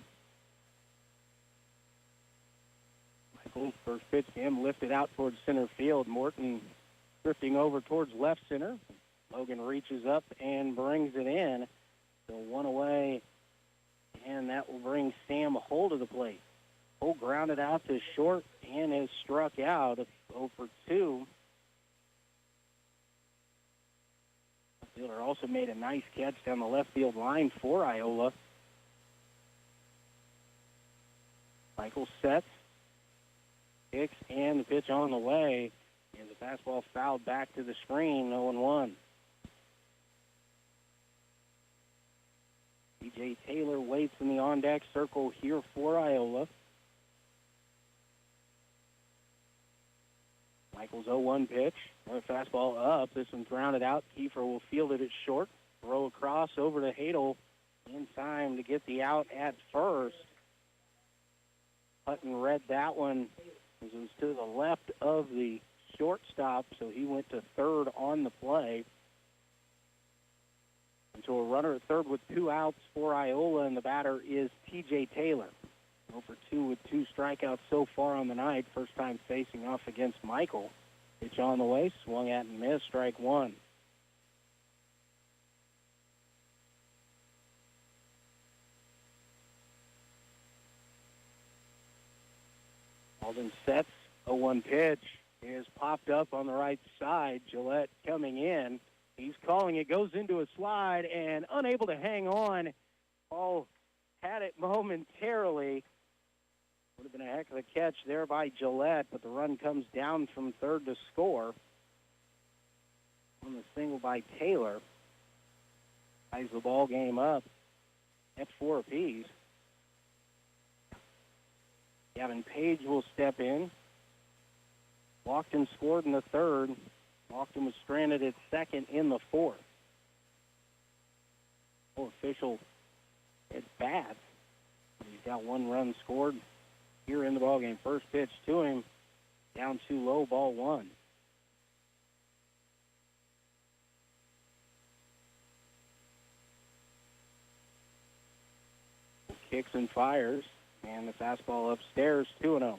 Michael's first pitch to him lifted out towards center field. Morton drifting over towards left center. Logan reaches up and brings it in. So one away. And that will bring Sam Hull to the plate. Hull grounded out to short and is struck out. 0 for 2. Fielder also made a nice catch down the left field line for Iola. Michael sets, kicks, and the pitch on the way. And the fastball fouled back to the screen, 0-1. TJ Taylor waits in the on-deck circle here for Iola. Michael's 0-1 pitch. Another fastball up. This one's rounded out. Kiefer will field it at short. Throw across over to Hadel in time to get the out at first. Hutton read that one as it was to the left of the shortstop, so he went to third on the play. And so a runner at third with 2 outs for Iola, and the batter is TJ Taylor. 0 for 2 with 2 strikeouts so far on the night. First time facing off against Michael. Pitch on the way, swung at and missed, strike one. Alden sets, 0-1 pitch is popped up on the right side. Gillette coming in. He's calling it, goes into a slide, and unable to hang on. Paul had it momentarily. Would have been a heck of a catch there by Gillette, but the run comes down from third to score. On the single by Taylor. Ties the ball game up at 4 apiece. Gavin Page will step in. Walkton scored in the third. Walkton was stranded at second in the fourth. Official at bat. He's got 1 run scored here in the ballgame. First pitch to him, down too low, ball 1. Kicks and fires, and the fastball upstairs, 2-0.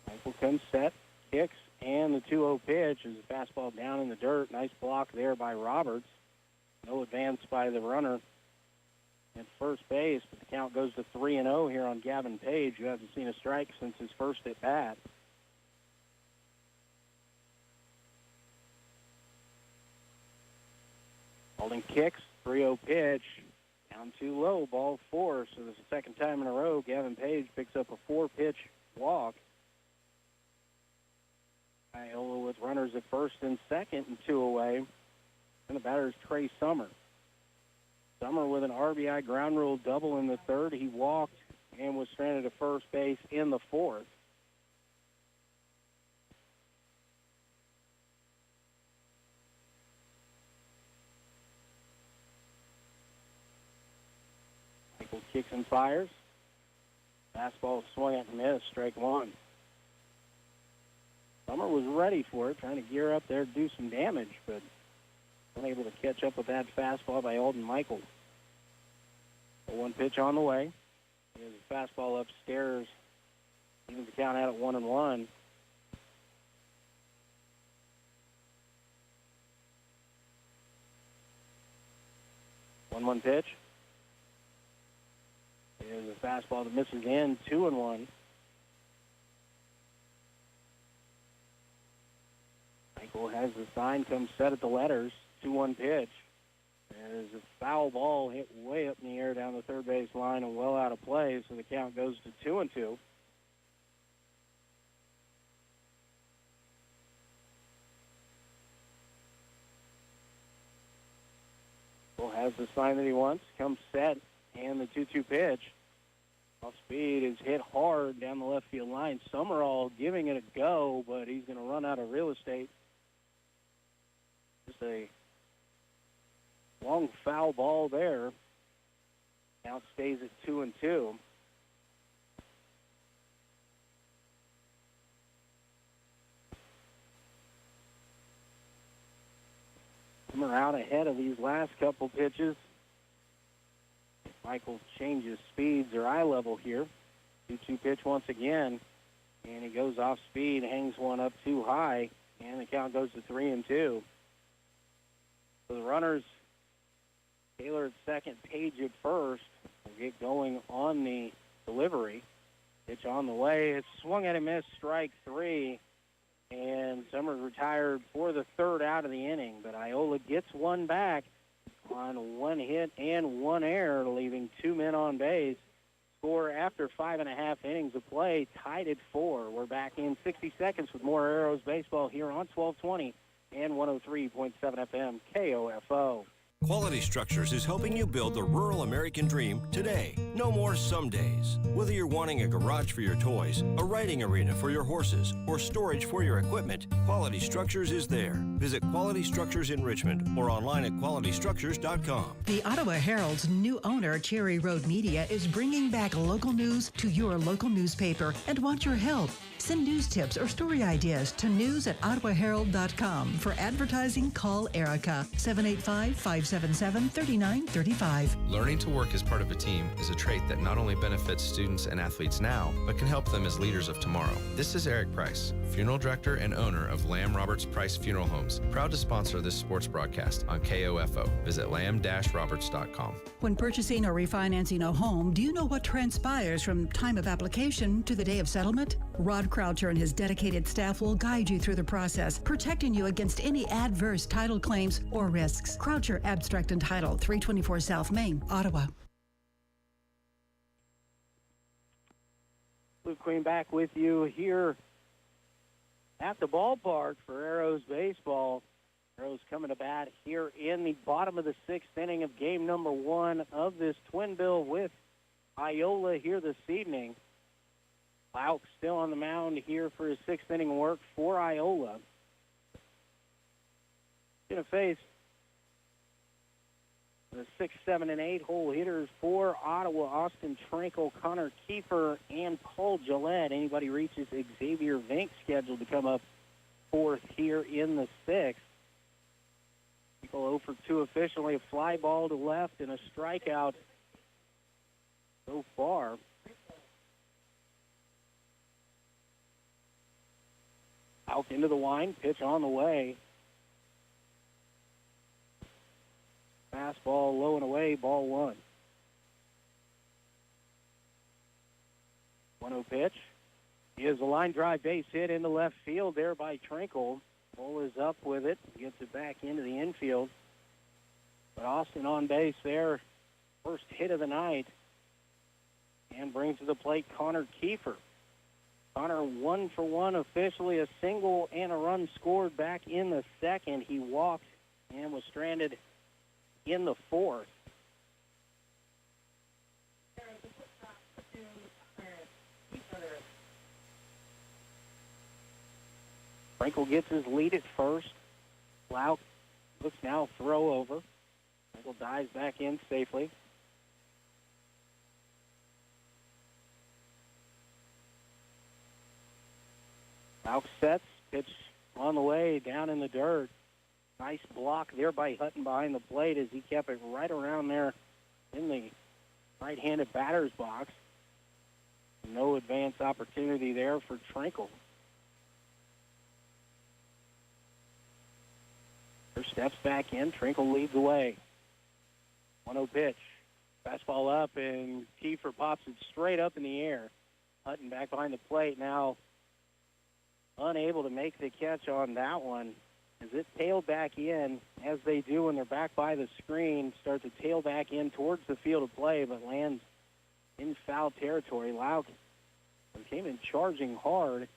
Michael comes set, kicks, and the 2-0 pitch is a fastball down in the dirt. Nice block there by Roberts. No advance by the runner at first base, but the count goes to 3-0 here on Gavin Page, who hasn't seen a strike since his first at bat. Alden kicks, 3-0 pitch, down too low, ball 4. So this is the second time in a row Gavin Page picks up a 4-pitch walk. Iola with runners at first and second and 2 away. And the batter is Trey Summer. Summer with an RBI ground rule double in the third. He walked and was stranded at first base in the fourth. Michael kicks and fires. Fastball swung at and missed, strike one. Summer was ready for it, trying to gear up there to do some damage, but unable to catch up with that fastball by Alden Michael. The one pitch on the way. Here's a fastball upstairs. Evens the count out at 1-1. One pitch. Here's a fastball that misses in, 2-1. Michael has the sign, comes set at the letters, 2-1 pitch. There's a foul ball hit way up in the air down the third base line and well out of play, so the count goes to 2-2. Michael has the sign that he wants, comes set, and the 2-2 pitch. Off speed is hit hard down the left field line. Summerall giving it a go, but he's going to run out of real estate. Just a long foul ball there. Now it stays at 2-2. Summer out ahead of these last couple pitches. Michael changes speeds or eye level here. 2-2 pitch once again, and he goes off speed, hangs one up too high, and the count goes to 3-2. So the runners, Taylor at second, Page at first, will get going on the delivery. Pitch on the way. It's swung at a miss, strike three, and Summers retired for the third out of the inning, but Iola gets one back on one hit and one error, leaving two men on base. Score after 5.5 innings of play, tied at 4. We're back in 60 seconds with more Arrows baseball here on 1220 and 103.7 FM KOFO. Quality Structures is helping you build the rural American dream today. No more some days. Whether you're wanting a garage for your toys, a riding arena for your horses, or storage for your equipment, Quality Structures is there. Visit Quality Structures in Richmond or online at qualitystructures.com. The Ottawa Herald's new owner, Cherry Road Media, is bringing back local news to your local newspaper and wants your help. Send news tips or story ideas to news@ottawaherald.com. For advertising, call Erica, 785-577-3935. Learning to work as part of a team is a trait that not only benefits students and athletes now, but can help them as leaders of tomorrow. This is Eric Price, Funeral Director and owner of Lamb Roberts Price Funeral Homes, proud to sponsor this sports broadcast on KOFO. Visit lamb-roberts.com. When purchasing or refinancing a home, do you know what transpires from time of application to the day of settlement? Rod Croucher and his dedicated staff will guide you through the process, protecting you against any adverse title claims or risks. Croucher Abstract and Title, 324 South Main, Ottawa. Luke Queen back with you here at the ballpark for Arrows baseball. Arrows coming to bat here in the bottom of the sixth inning of game number 1 of this twin bill with Iola here this evening. Lauk still on the mound here for his sixth inning work for Iola. Going to face the 6, 7, and 8 hole hitters for Ottawa: Austin Trankel, Connor Kiefer, and Paul Gillette. Anybody reaches Xavier Vink, scheduled to come up fourth here in the sixth. People 0 for 2 officially, a fly ball to left and a strikeout so far. Out into the wind, pitch on the way. Fastball low and away, ball 1. 1-0 pitch. Is a line drive base hit into left field there by Trankel. Bull is up with it, gets it back into the infield. But Austin on base there, first hit of the night, and brings to the plate Connor Kiefer. Connor 1 for 1 officially, a single and a run scored back in the second. He walked and was stranded in the fourth. Frankel gets his lead at first. Lauk looks now throw over. Frankel dives back in safely. Lauk sets, pitch on the way, down in the dirt. Nice block there by Hutton behind the plate as he kept it right around there in the right-handed batter's box. No advance opportunity there for Trinkle. First steps back in. Trinkle leads away. 1-0 pitch. Fastball up, and Kiefer pops it straight up in the air. Hutton back behind the plate now, unable to make the catch on that one as it tailed back in, as they do when they're back by the screen, start to tail back in towards the field of play, but lands in foul territory. Lauk came in charging hard,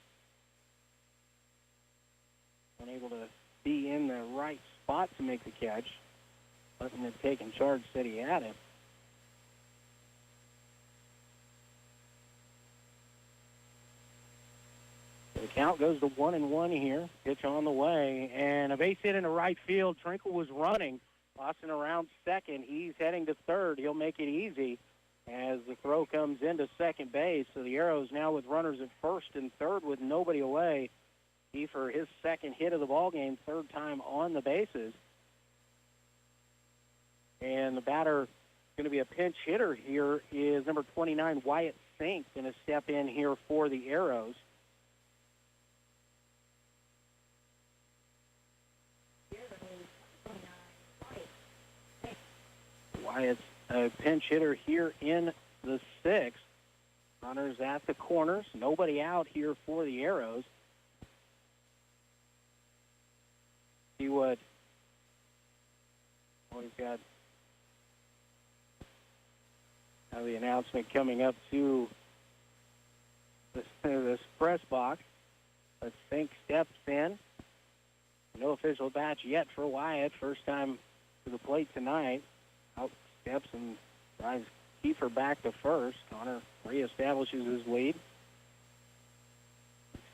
unable to be in the right spot to make the catch. Hutton had taken charge, said he had it. The count goes to 1-1 here. Pitch on the way, and a base hit into right field. Trinkle was running. Boston around second. He's heading to third. He'll make it easy as the throw comes into second base. So the Arrows now with runners at first and third with nobody away. He for his second hit of the ballgame, third time on the bases. And the batter going to be a pinch hitter here is number 29, Wyatt Sink, going to step in here for the Arrows. Wyatt's a pinch hitter here in the sixth. Runners at the corners. Nobody out here for the Arrows. See what we've got. Now the announcement coming up to this press box. Let's Sink steps in. No official batch yet for Wyatt. First time to the plate tonight. Out steps and drives Kiefer back to first. Connor reestablishes his lead.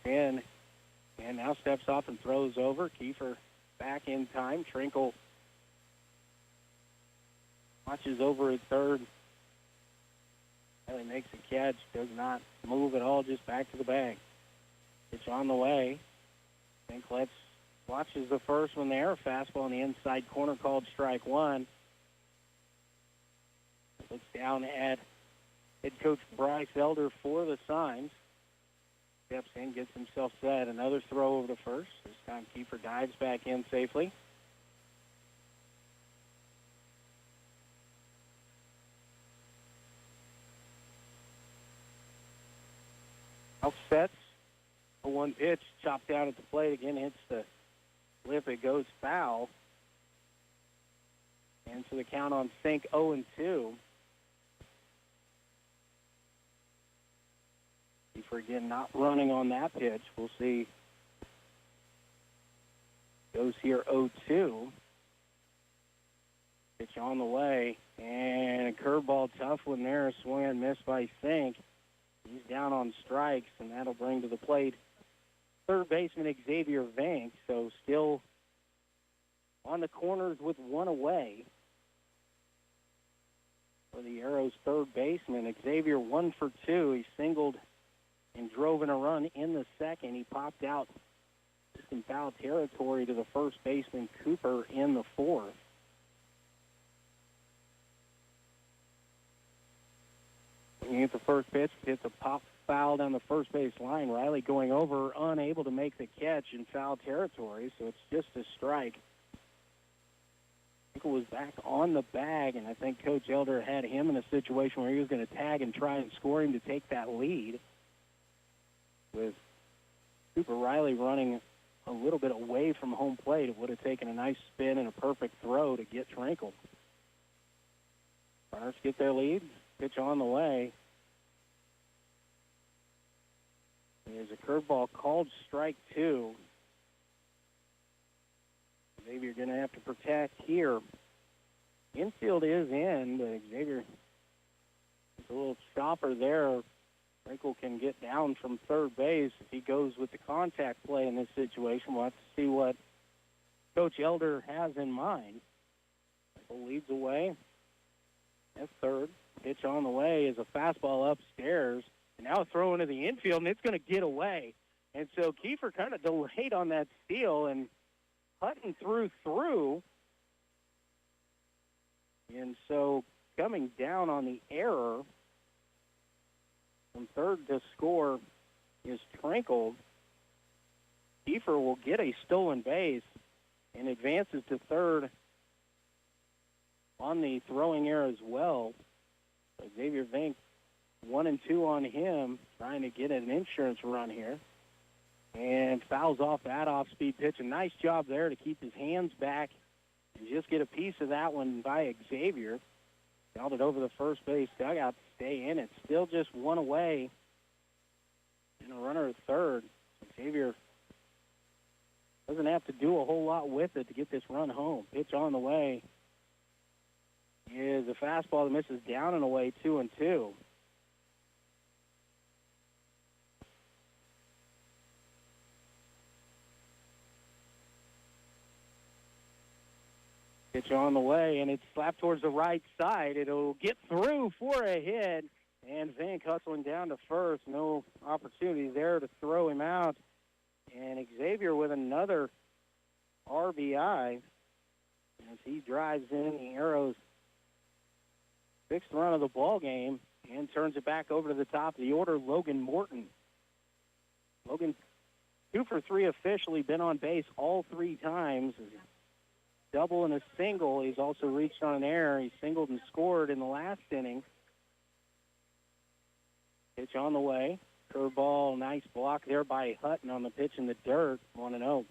And now steps off and throws over. Kiefer back in time. Trinkle watches over at third. Really makes a catch. Does not move at all. Just back to the bag. Pitch on the way. Think watches the first one there. Fastball in the inside corner called strike one. Looks down at head coach Bryce Elder for the signs. Steps in, gets himself set. Another throw over to first. This time Kiefer dives back in safely. Out sets. A one pitch, chopped down at the plate. Again, hits the lip. It goes foul. And so the count on Sink 0-2. For again not running on that pitch. We'll see. Goes here 0-2. Pitch on the way. And a curveball, tough one there. Swing and miss by Sink. He's down on strikes, and that'll bring to the plate third baseman Xavier Vank. So still on the corners with one away for the Arrows' third baseman. Xavier 1 for 2. He singled and drove in a run in the second. He popped out just in foul territory to the first baseman Cooper in the fourth. Looking at the first pitch, hits a pop foul down the first base line. Riley going over, unable to make the catch in foul territory, so it's just a strike. Michael was back on the bag, and I think Coach Elder had him in a situation where he was going to tag and try and score him to take that lead. With Cooper Riley running a little bit away from home plate, it would have taken a nice spin and a perfect throw to get Trinkle. Runners get their lead. Pitch on the way. There's a curveball called strike 2. Xavier going to have to protect here. Infield is in, but Xavier is a little chopper there. Frankel can get down from third base if he goes with the contact play in this situation. We'll have to see what Coach Elder has in mind. Frankel leads away at third. Pitch on the way is a fastball upstairs. And now a throw into the infield, and it's going to get away. And so Kiefer kind of delayed on that steal, and Hutton threw. And so coming down on the error from third to score is Trankel. Kiefer will get a stolen base and advances to third on the throwing error as well. So Xavier Vink 1 and 2 on him, trying to get an insurance run here. And fouls off that off-speed pitch. A nice job there to keep his hands back and just get a piece of that one by Xavier. Fouled it over the first base dugout to stay in it. Still just one away and a runner at third. Xavier doesn't have to do a whole lot with it to get this run home. Pitch on the way is a fastball that misses down and away, 2-2. Pitch on the way, and it's slapped towards the right side. It'll get through for a hit, and Vank hustling down to first. No opportunity there to throw him out. And Xavier with another RBI as he drives in the Arrows' 6th run of the ball game and turns it back over to the top of the order, Logan Morton. Logan, 2 for 3 officially, been on base all 3 times. Double and a single. He's also reached on an error. He singled and scored in the last inning. Pitch on the way. Curveball, nice block there by Hutton on the pitch in the dirt. 1-0.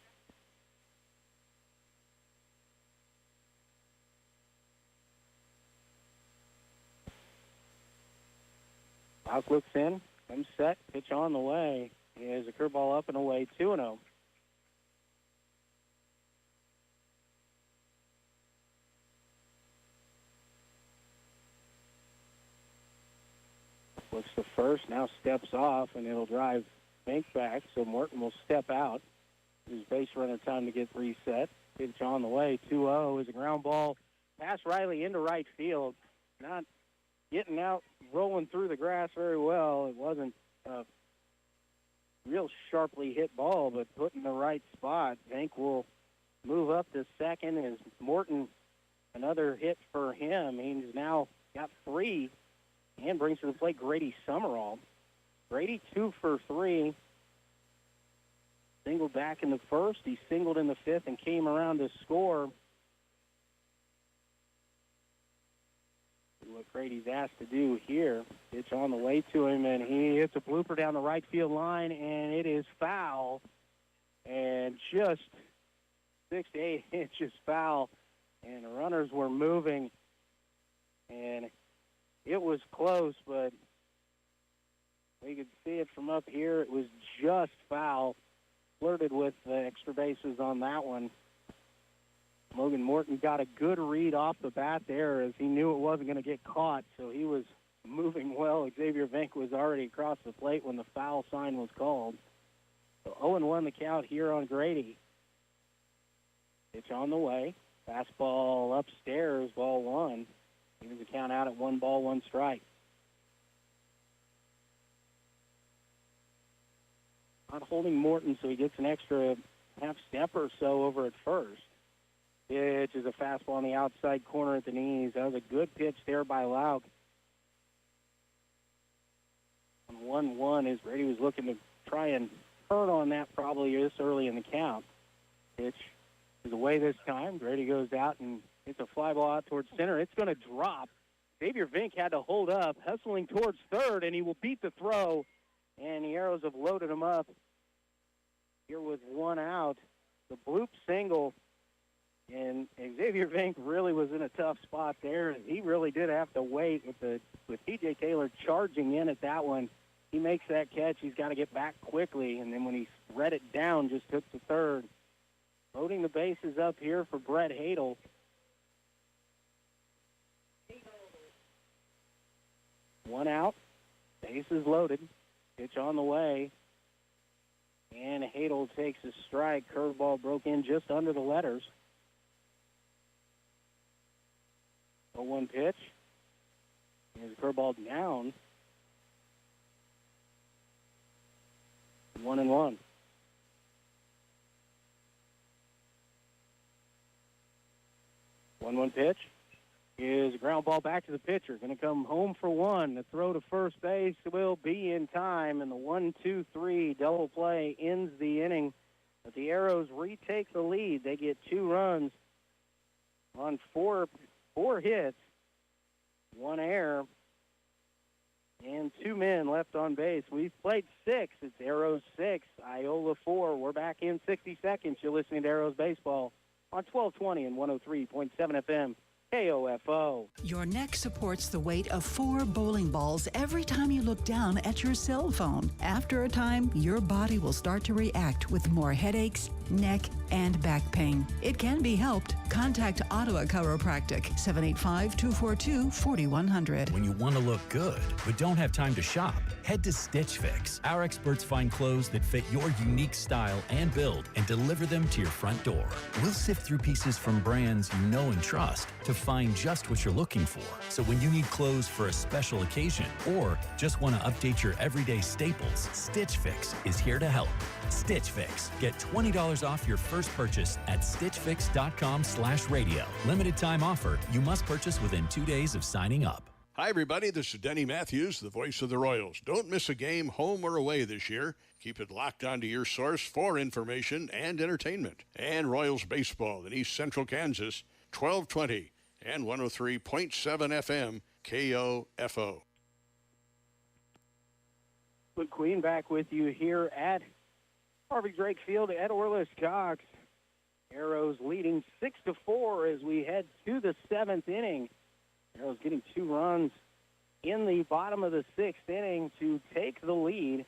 House looks in. Comes set. Pitch on the way. Here's a curveball up and away. 2-0. Looks to first, now steps off, and it'll drive Bank back, so Morton will step out. His base runner time to get reset. Pitch on the way, 2-0 is a ground ball past Riley into right field. Not getting out, rolling through the grass very well. It wasn't a real sharply hit ball, but put in the right spot. Bank will move up to second as Morton, another hit for him. He's now got 3. And brings to the plate Grady Summerall. Grady 2 for 3. Singled back in the first. He singled in the 5th and came around to score. See what Grady's asked to do here. Pitch on the way to him, and he hits a blooper down the right field line, and it is foul. And just 6 to 8 inches foul. And the runners were moving. And it was close, but we could see it from up here. It was just foul. Flirted with the extra bases on that one. Logan Morton got a good read off the bat there as he knew it wasn't going to get caught, so he was moving well. Xavier Vink was already across the plate when the foul sign was called. So 0-1 the count here on Grady. Pitch on the way. Fastball upstairs, ball 1. Even the count out at 1 ball, 1 strike. Not holding Morton, so he gets an extra half step or so over at first. Pitch is a fastball on the outside corner at the knees. That was a good pitch there by Lauk. On 1-1 as Brady was looking to try and turn on that probably this early in the count. Pitch is away this time. Brady goes out and it's a fly ball out towards center. It's going to drop. Xavier Vink had to hold up, hustling towards third, and he will beat the throw. And the Arrows have loaded him up here with 1 out. The bloop single, and Xavier Vink really was in a tough spot there. He really did have to wait with T.J. Taylor charging in at that one. he makes that catch, he's got to get back quickly. And then when he read it down, just took to third. Loading the bases up here for Brett Hadel. One out. Bases loaded. Pitch on the way. And Hadel takes a strike. Curveball broke in just under the letters. 0-1 pitch. Here's a curveball down. 1-1. One pitch is a ground ball back to the pitcher. Going to come home for one. The throw to first base will be in time, and the 1-2-3 double play ends the inning. But the Arrows retake the lead. They get 2 runs on four hits, 1 error, and 2 men left on base. We've played 6. It's Arrows 6, Iola 4. We're back in 60 seconds. You're listening to Arrows Baseball on 1220 and 103.7 FM, KOFO. Your neck supports the weight of 4 bowling balls every time you look down at your cell phone. After a time, your body will start to react with more headaches, neck, and back pain. It can be helped. Contact Ottawa Chiropractic, 785-242-4100. When you want to look good, but don't have time to shop, head to Stitch Fix. Our experts find clothes that fit your unique style and build and deliver them to your front door. We'll sift through pieces from brands you know and trust to find just what you're looking for. So when you need clothes for a special occasion or just want to update your everyday staples, Stitch Fix is here to help. Stitch Fix. Get $20 off your first purchase at stitchfix.com/radio. Limited time offer. You must purchase within 2 days of signing up. Hi, everybody. This is Denny Matthews, the voice of the Royals. Don't miss a game, home or away, this year. Keep it locked onto your source for information and entertainment. And Royals baseball in East Central Kansas, 1220 and 103.7 FM, KOFO. Luke Queen back with you here at Harvey Drake Field at Orlis Cox. Arrows leading 6-4 as we head to the 7th inning. Arrows getting 2 runs in the bottom of the 6th inning to take the lead.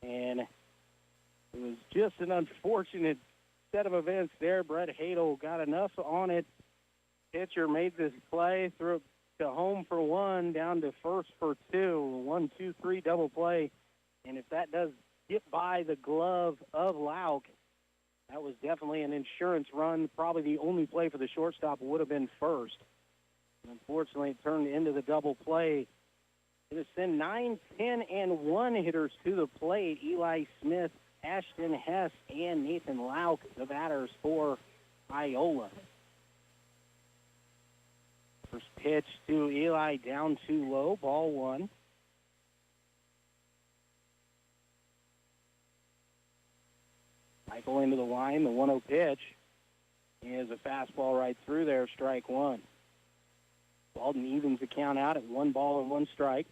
And it was just an unfortunate set of events there. Brett Hadel got enough on it. Pitcher made this play, threw it to home for 1, down to first for 2. 1-2-3 double play. And if that does get by the glove of Lauk, that was definitely an insurance run. Probably the only play for the shortstop would have been first. Unfortunately, it turned into the double play. It has sent 9, 10, and 1 hitters to the plate. Eli Smith, Ashton Hess, and Nathan Lauk, the batters for Iola. First pitch to Eli, down too low, ball 1. Michael into the line, the 1-0 pitch is a fastball right through there, strike 1. Walden evens the count out at 1 ball and 1 strike.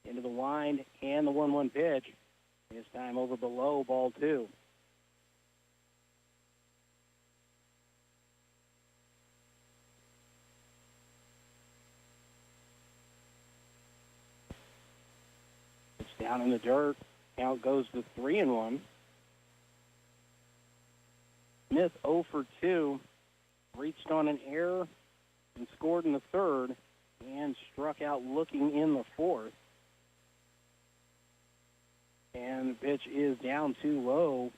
Into the line and the 1-1 pitch. This time over below, ball 2. It's down in the dirt. Count goes to 3-1. Smith 0 for 2. Reached on an error and scored in the 3rd and struck out looking in the 4th. And the pitch is down too low,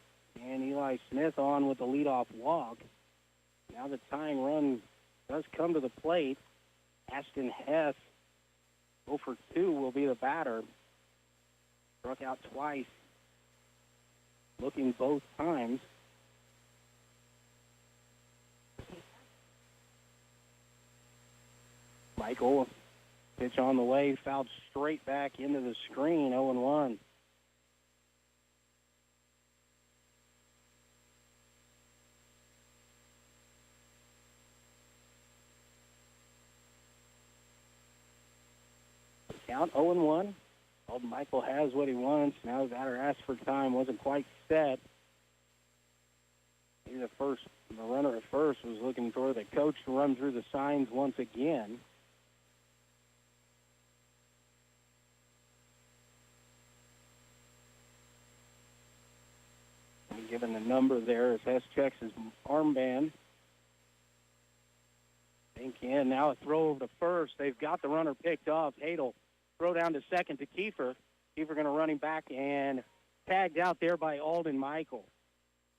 and Eli Smith on with the leadoff walk. Now the tying run does come to the plate. Ashton Hess, 0 for 2, will be the batter. Struck out twice, looking both times. Michael, pitch on the way, fouled straight back into the screen, 0-1. Count 0-1. Michael has what he wants. Now the batter asked for time, wasn't quite set. The runner at first was looking for the coach to run through the signs once again. given the number there as Hess checks his armband. Think in. Now a throw over to first. They've got the runner picked off. Hadel throw down to second to Kiefer. Kiefer going to run him back and tagged out there by Alden Michael.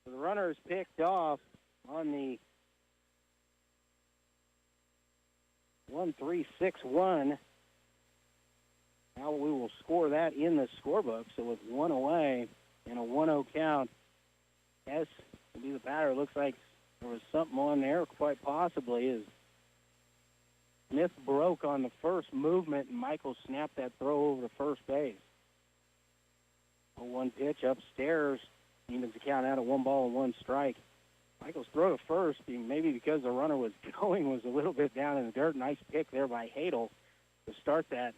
So the runner is picked off on the 1-3-6-1. Now we will score that in the scorebook. So with one away and a 1-0 count, Hess will be the batter. It looks like there was something on there, quite possibly, as Smith broke on the first movement, and Michael snapped that throw over to first base. A 1 pitch upstairs, evens the count out at 1-1 strike. Michael's throw to first, maybe because the runner was going, was a little bit down in the dirt. Nice pick there by Hadel to start that.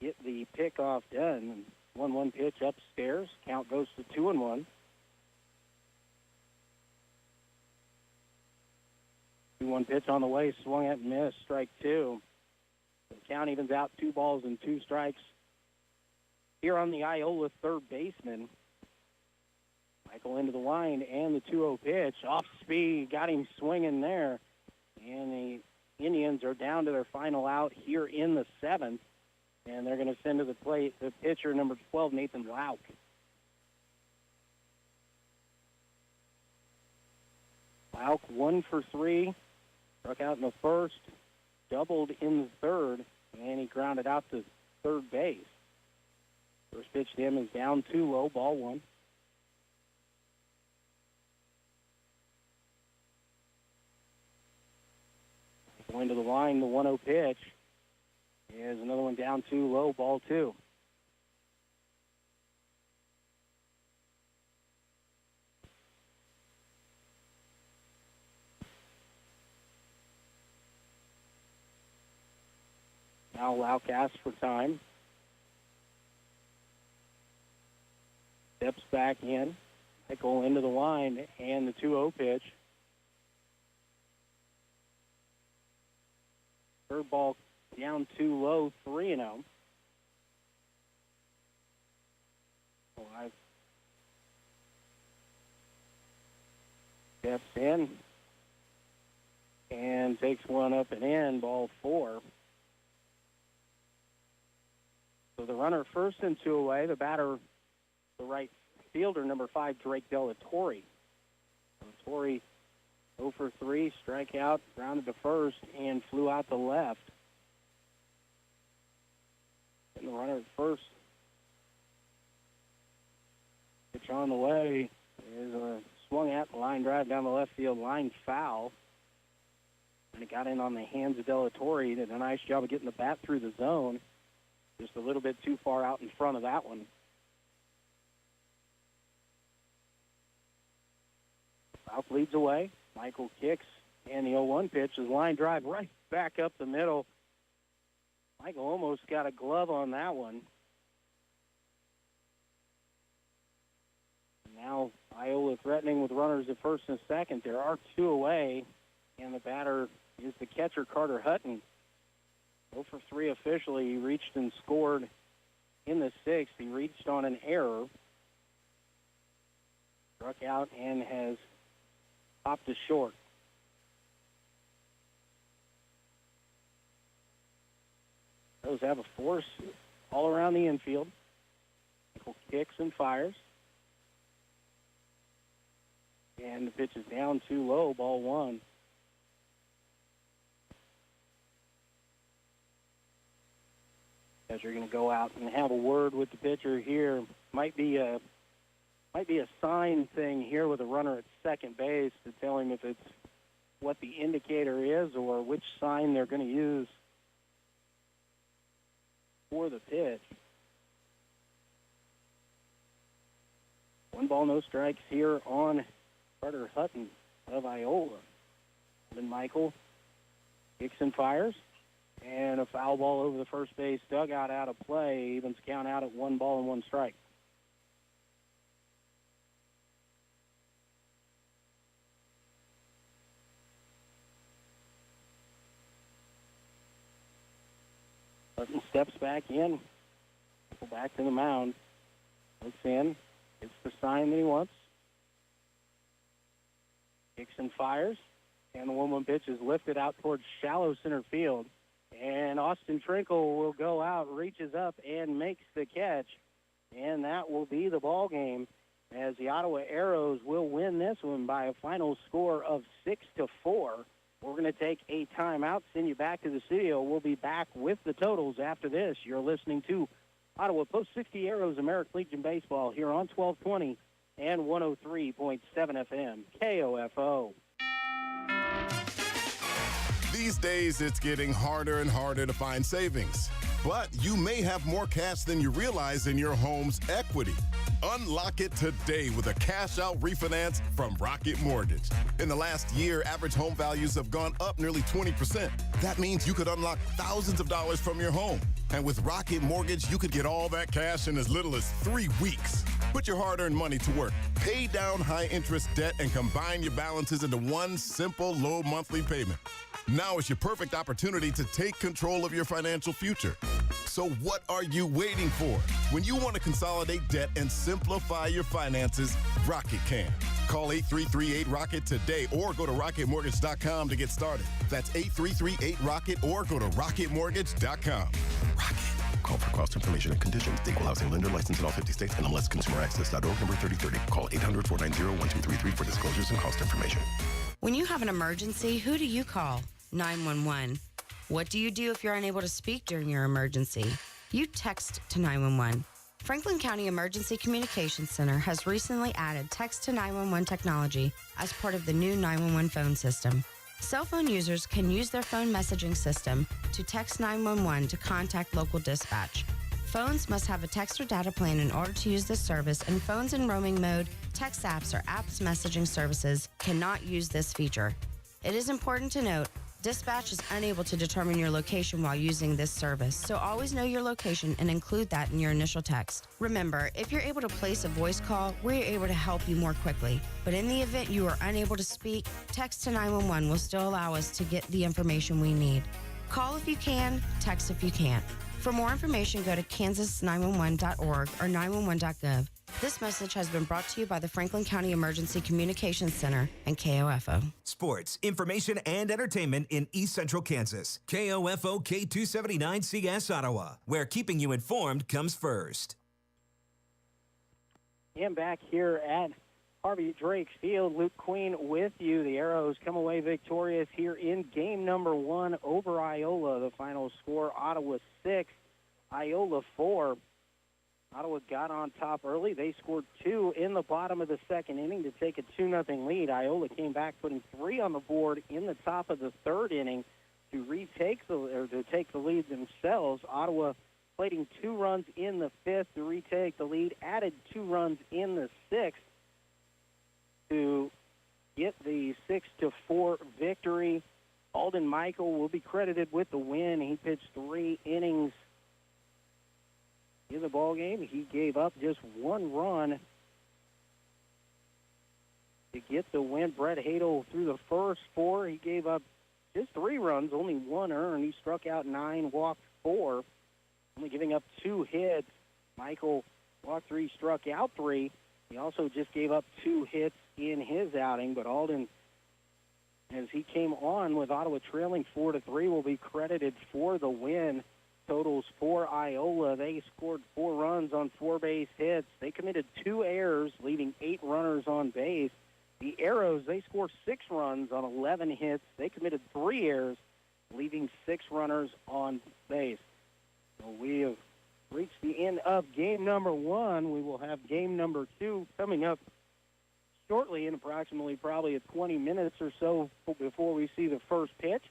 Get the pickoff done. 1-1 pitch upstairs. Count goes to 2-1. 2-1 pitch on the way, swung at and missed, strike two. The count evens out 2 balls and 2 strikes. Here on the Iola third baseman. Michael into the line and the 2-0 pitch. Off speed, got him swinging there. And the Indians are down to their final out here in the 7th. And they're going to send to the plate the pitcher, number 12, Nathan Lauk. Lauk 1 for 3. Struck out in the first, doubled in the third, and he grounded out to third base. First pitch to him is down 2-0, ball 1. Going to the line, the 1-0 pitch is another one down 2-0, ball 2. Now Lauk asks for time. Steps back in. Michael into the line and the 2-0 pitch. Third ball down 2-0, 3-0. Steps in and takes one up and in, ball 4. So the runner first and 2 away. The batter, the right fielder, number 5, Drake Delatorre. Delatorre 0 for 3, strikeout, grounded to first, and flew out to left. And the runner at first. Pitch on the way is a swung at line drive down the left field line, foul. And it got in on the hands of Delatorre. He did a nice job of getting the bat through the zone. Just a little bit too far out in front of that one. South leads away. Michael kicks, and the 0-1 pitch is line drive right back up the middle. Michael almost got a glove on that one. Now Iola threatening with runners at first and second. There are 2 away, and the batter is the catcher, Carter Hutton. 0 for 3 officially. He reached and scored in the 6th. He reached on an error. Struck out and has popped to short. Those have a force all around the infield. Michael kicks and fires. And the pitch is down 2-0, ball 1. As you're going to go out and have a word with the pitcher here. Might be a sign thing here with a runner at second base to tell him if it's what the indicator is or which sign they're going to use for the pitch. 1 ball, no strikes here on Carter Hutton of Iola. Then Michael kicks and fires. And a foul ball over the first base dugout out of play. Evens count out at 1 ball and 1 strike. Hutton steps back in. Back to the mound. Looks in. It's the sign that he wants. Dixon fires, and the 1-1 pitch is lifted out towards shallow center field. And Austin Trinkle will go out, reaches up, and makes the catch. And that will be the ball game, as the Ottawa Arrows will win this one by a final score of 6-4. We're going to take a timeout, send you back to the studio. We'll be back with the totals after this. You're listening to Ottawa Post 60 Arrows American Legion Baseball here on 1220 and 103.7 FM, KOFO. These days, it's getting harder and harder to find savings. But you may have more cash than you realize in your home's equity. Unlock it today with a cash-out refinance from Rocket Mortgage. In the last year, average home values have gone up nearly 20%. That means you could unlock thousands of dollars from your home. And with Rocket Mortgage, you could get all that cash in as little as 3 weeks. Put your hard-earned money to work. Pay down high-interest debt and combine your balances into one simple, low monthly payment. Now is your perfect opportunity to take control of your financial future. So what are you waiting for? When you want to consolidate debt and simplify your finances, Rocket can. Call 8338-ROCKET today or go to rocketmortgage.com to get started. That's 8338-ROCKET or go to rocketmortgage.com. Rocket. Call for cost information and conditions. Equal housing lender licensed in all 50 states and MLSConsumerAccess.org number 3030. Call 800-490-1233 for disclosures and cost information. When you have an emergency, who do you call? 911. What do you do if you're unable to speak during your emergency? You text to 911. Franklin County Emergency Communications Center has recently added text to 911 technology as part of the new 911 phone system. Cell phone users can use their phone messaging system to text 911 to contact local dispatch. Phones must have a text or data plan in order to use this service, and phones in roaming mode, text apps, or apps messaging services cannot use this feature. It is important to note, dispatch is unable to determine your location while using this service, so always know your location and include that in your initial text. Remember, if you're able to place a voice call, we're able to help you more quickly. But in the event you are unable to speak, text to 911 will still allow us to get the information we need. Call if you can, text if you can't. For more information, go to kansas911.org or 911.gov. This message has been brought to you by the Franklin County Emergency Communications Center and KOFO. Sports, information, and entertainment in East Central Kansas. KOFO K279CS Ottawa, where keeping you informed comes first. And back here at Harvey Drake Field, Luke Queen with you. The Arrows come away victorious here in game number 1 over Iola. The final score, Ottawa 6, Iola 4. Ottawa got on top early. They scored 2 in the bottom of the second inning to take a 2-0 lead. Iola came back, putting 3 on the board in the top of the third inning to take the lead themselves. Ottawa plating 2 runs in the fifth to retake the lead, added 2 runs in the sixth to get the 6-4 victory. Alden Michael will be credited with the win. He pitched 3 innings in the ball game. He gave up just 1 run to get the win. Brett Hadel through the first 4. He gave up just 3 runs, only 1 earned. He struck out 9, walked 4, only giving up 2 hits. Michael walked 3, struck out 3. He also just gave up 2 hits in his outing, but Alden, as he came on with Ottawa trailing 4-3, will be credited for the win. Totals for Iola. They scored 4 runs on 4 base hits. They committed 2 errors, leaving 8 runners on base. The Arrows, they scored 6 runs on 11 hits. They committed 3 errors, leaving 6 runners on base. So we have reached the end of game number 1. We will have game number 2 coming up shortly in approximately probably 20 minutes or so before we see the first pitch.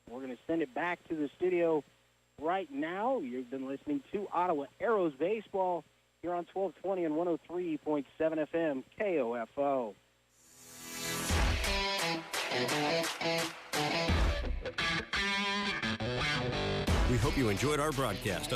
We're going to send it back to the studio right now. You've been listening to Ottawa Arrows Baseball here on 1220 and 103.7 FM KOFO. We hope you enjoyed our broadcast